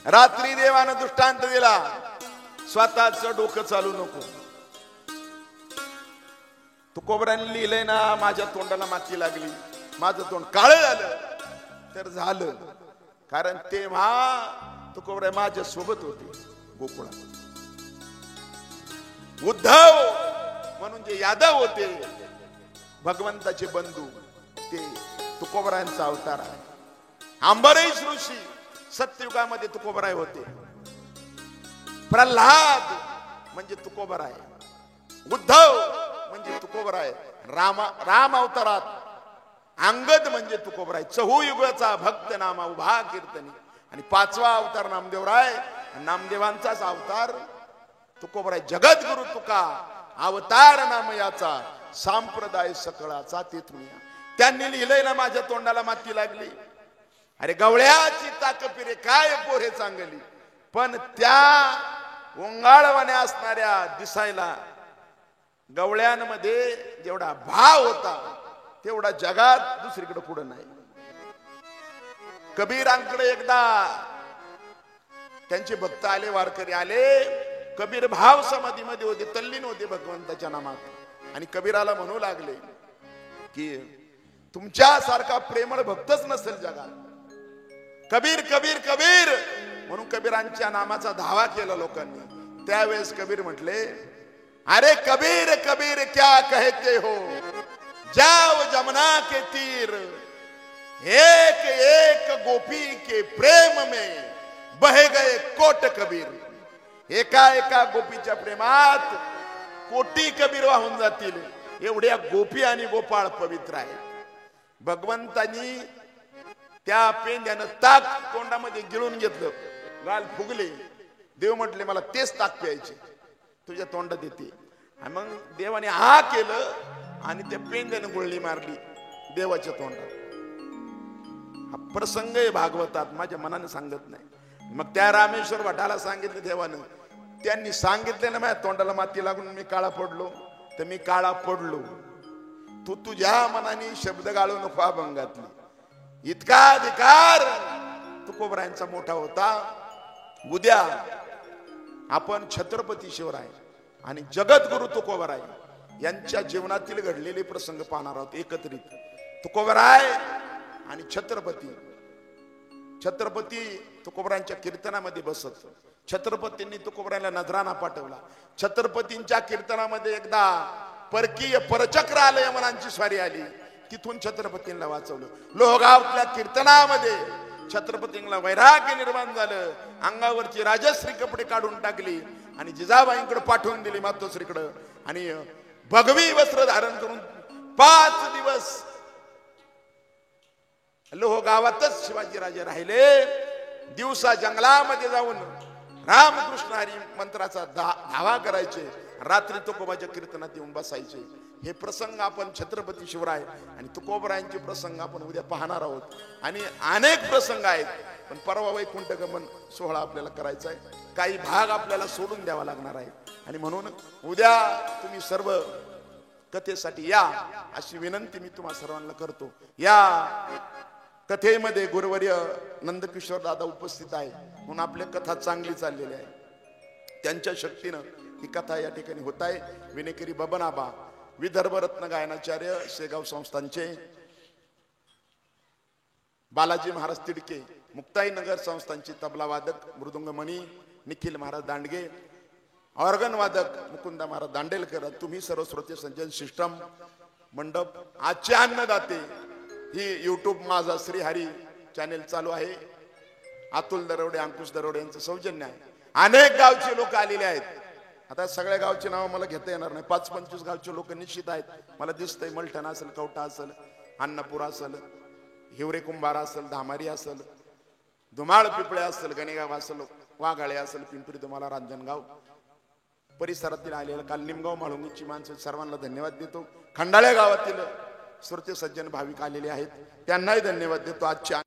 रात्री देवानं दृष्टांत दिला स्वतःच डोकं चालू नको. तुकोबरायांनी लिहिलंय ना माझ्या तोंडाला माती लागली, माझं तोंड काळं झालं तर झालं. कारण तेव्हा तुकोबराय माझ्या सोबत होते गोकुळात. उद्धव म्हणून जे यादव होते भगवंताचे बंधू ते तुकोबरायांचा अवतार आहे. अंबरीश ऋषी सत्ययुगामध्ये तुकोबराय होते. प्रल्हाद म्हणजे तुकोबराय, उद्धव म्हणजे तुकोबराय, राम अवतारात अंगद म्हणजे तुकोबराय. चहुयुगाचा भक्त नामा उभा कीर्तनी आणि 5वा अवतार नामदेवराय. नामदेवांचाच अवतार तुकोबराय. जगद्गुरु तुका अवतार नाम याचा संप्रदाय सकळाचा तेथुनिया. त्यांनी लिहिलंय ना माझ्या तोंडाला माती लागली. अरे गवळ्याची ताकपिरे काय पोरे चांगली. पण त्या ओंगाळवाने असणाऱ्या दिसायला गवळ्यांमध्ये जेवढा भाव होता तेवढा जगात दुसरीकडे पुढे नाही. कबीरांकडे एकदा त्यांचे भक्त आले, वारकरी आले. कबीर भाव समाधीमध्ये होते, तल्लीन होते भगवंताच्या नामात. आणि कबीराला म्हणू लागले की तुमच्यासारखा प्रेमळ भक्तच नसेल जगात. कबीर कबीर कबीर म्हणून कबीरांच्या नामाचा धावा केला लोकांनी. त्यावेळेस कबीर म्हटले अरे कबीर कबीर क्या कहते हो, जाओ जमुना के तीर, एक एक गोपी के प्रेम में बह गए कोट कबीर. एका एका गोपीच्या प्रेमात कोटी कबीर वाहून जातील एवढ्या गोपी आणि गोपाळ पवित्र आहे. भगवंतांनी त्या पेंड्यानं ताक तोंडामध्ये गिळून घेतलं, गाल फुगले. देव म्हटले मला तेच ताक प्यायचे, तुझ्या तोंडात येते. आणि मग देवाने हा केलं आणि त्या पेंड्यानं गुळणी मारली देवाच्या तोंडात. हा प्रसंग आहे भागवतात, माझ्या मनाने सांगत नाही. मग त्या रामेश्वर भटाला सांगितलं देवानं. त्यांनी सांगितलं ना माझ्या तोंडाला माती लागून मी काळा पडलो तर मी काळा पडलो. तू तुझ्या मनाने शब्द गाळू नको अभंगातली. इतका अधिकार तुकोबरायांचा मोठा होता. उद्या आपण छत्रपती शिवराय आणि जगद्गुरु तुकोबराय यांच्या जीवनातील घडलेले प्रसंग पाहणार आहोत एकत्रित. तुकोबराय आणि छत्रपती. छत्रपती तुकोबरांच्या कीर्तनामध्ये बसत. छत्रपतींनी तुकोबराला नजराना पाठवला. छत्रपतींच्या कीर्तनामध्ये एकदा परकीय परचक्र आलं, यमनांची स्वारी आली, तिथून छत्रपतींना वाचवलं. लोहगावच्या कीर्तनामध्ये छत्रपतींना वैराग्य निर्माण झालं. अंगावरची राजश्री कपडे काढून टाकली आणि जिजाबाईंकडे पाठवून दिली मातोश्रीकडे. आणि भगवी वस्त्र धारण करून 5 दिवस लोहगावातच शिवाजीराजे राहिले. दिवसा जंगलामध्ये जाऊन रामकृष्ण हरी मंत्राचा धावा करायचे, रात्री तुकोबाच्या कीर्तनात येऊन बसायचे. हे प्रसंग आपण छत्रपती शिवराय आणि तुकोबरायांचे प्रसंग आपण उद्या पाहणार आहोत. आणि अनेक प्रसंग आहेत, पण परवा वैकुंठ गमन सोहळा आपल्याला करायचा आहे. काही भाग आपल्याला सोडून द्यावा लागणार आहे. आणि म्हणून उद्या तुम्ही सर्व कथेसाठी या, अशी विनंती मी तुम्हा सर्वांना करतो. या कथेमध्ये गुरुवर्य नंदकिशोर दादा उपस्थित आहे, म्हणून आपल्या कथा चांगली चाललेली आहे. त्यांच्या शक्तीनं ही कथा या ठिकाणी होत आहे. विनेकरी बबनाबा, विदर्भ रत्न गायनाचार्य शेगाव संस्थांचे, बालाजी महाराज तिडके, मुक्ताईनगर संस्थांचे तबला वादक मृदुंगमणी निखिल महाराज दांडगे, ऑर्गन वादक मुकुंदा महाराज दांडेलकर, तुम्ही सर्व श्रोते संजन सिस्टम मंडप, आजचे अन्नदाते, ही युट्यूब माझा श्रीहरी चॅनेल चालू आहे. अतुल दरवडे, अंकुश दरवडे यांचं सौजन्य आहे. अनेक गावचे लोक आलेले आहेत. आता सगळ्या गावची नावं मला घेता येणार नाही. 5-25 गावचे लोक निश्चित आहेत. मला दिसतंय मलठण असेल, कवटा असेल, अन्नपूर असेल, हिवरे कुंभार असेल, धामारी असेल, धुमाळ पिपळे असेल, गणेगाव असेल, वाघाळे असेल, पिंपरी तुम्हाला रांजणगाव परिसरातील आलेलं काल निमगाव म्हाळुंगीची माणसं, सर्वांना धन्यवाद देतो. खंडाळ्या गावातील श्रोते सज्जन भाविक आलेले आहेत, त्यांनाही धन्यवाद देतो. आजच्या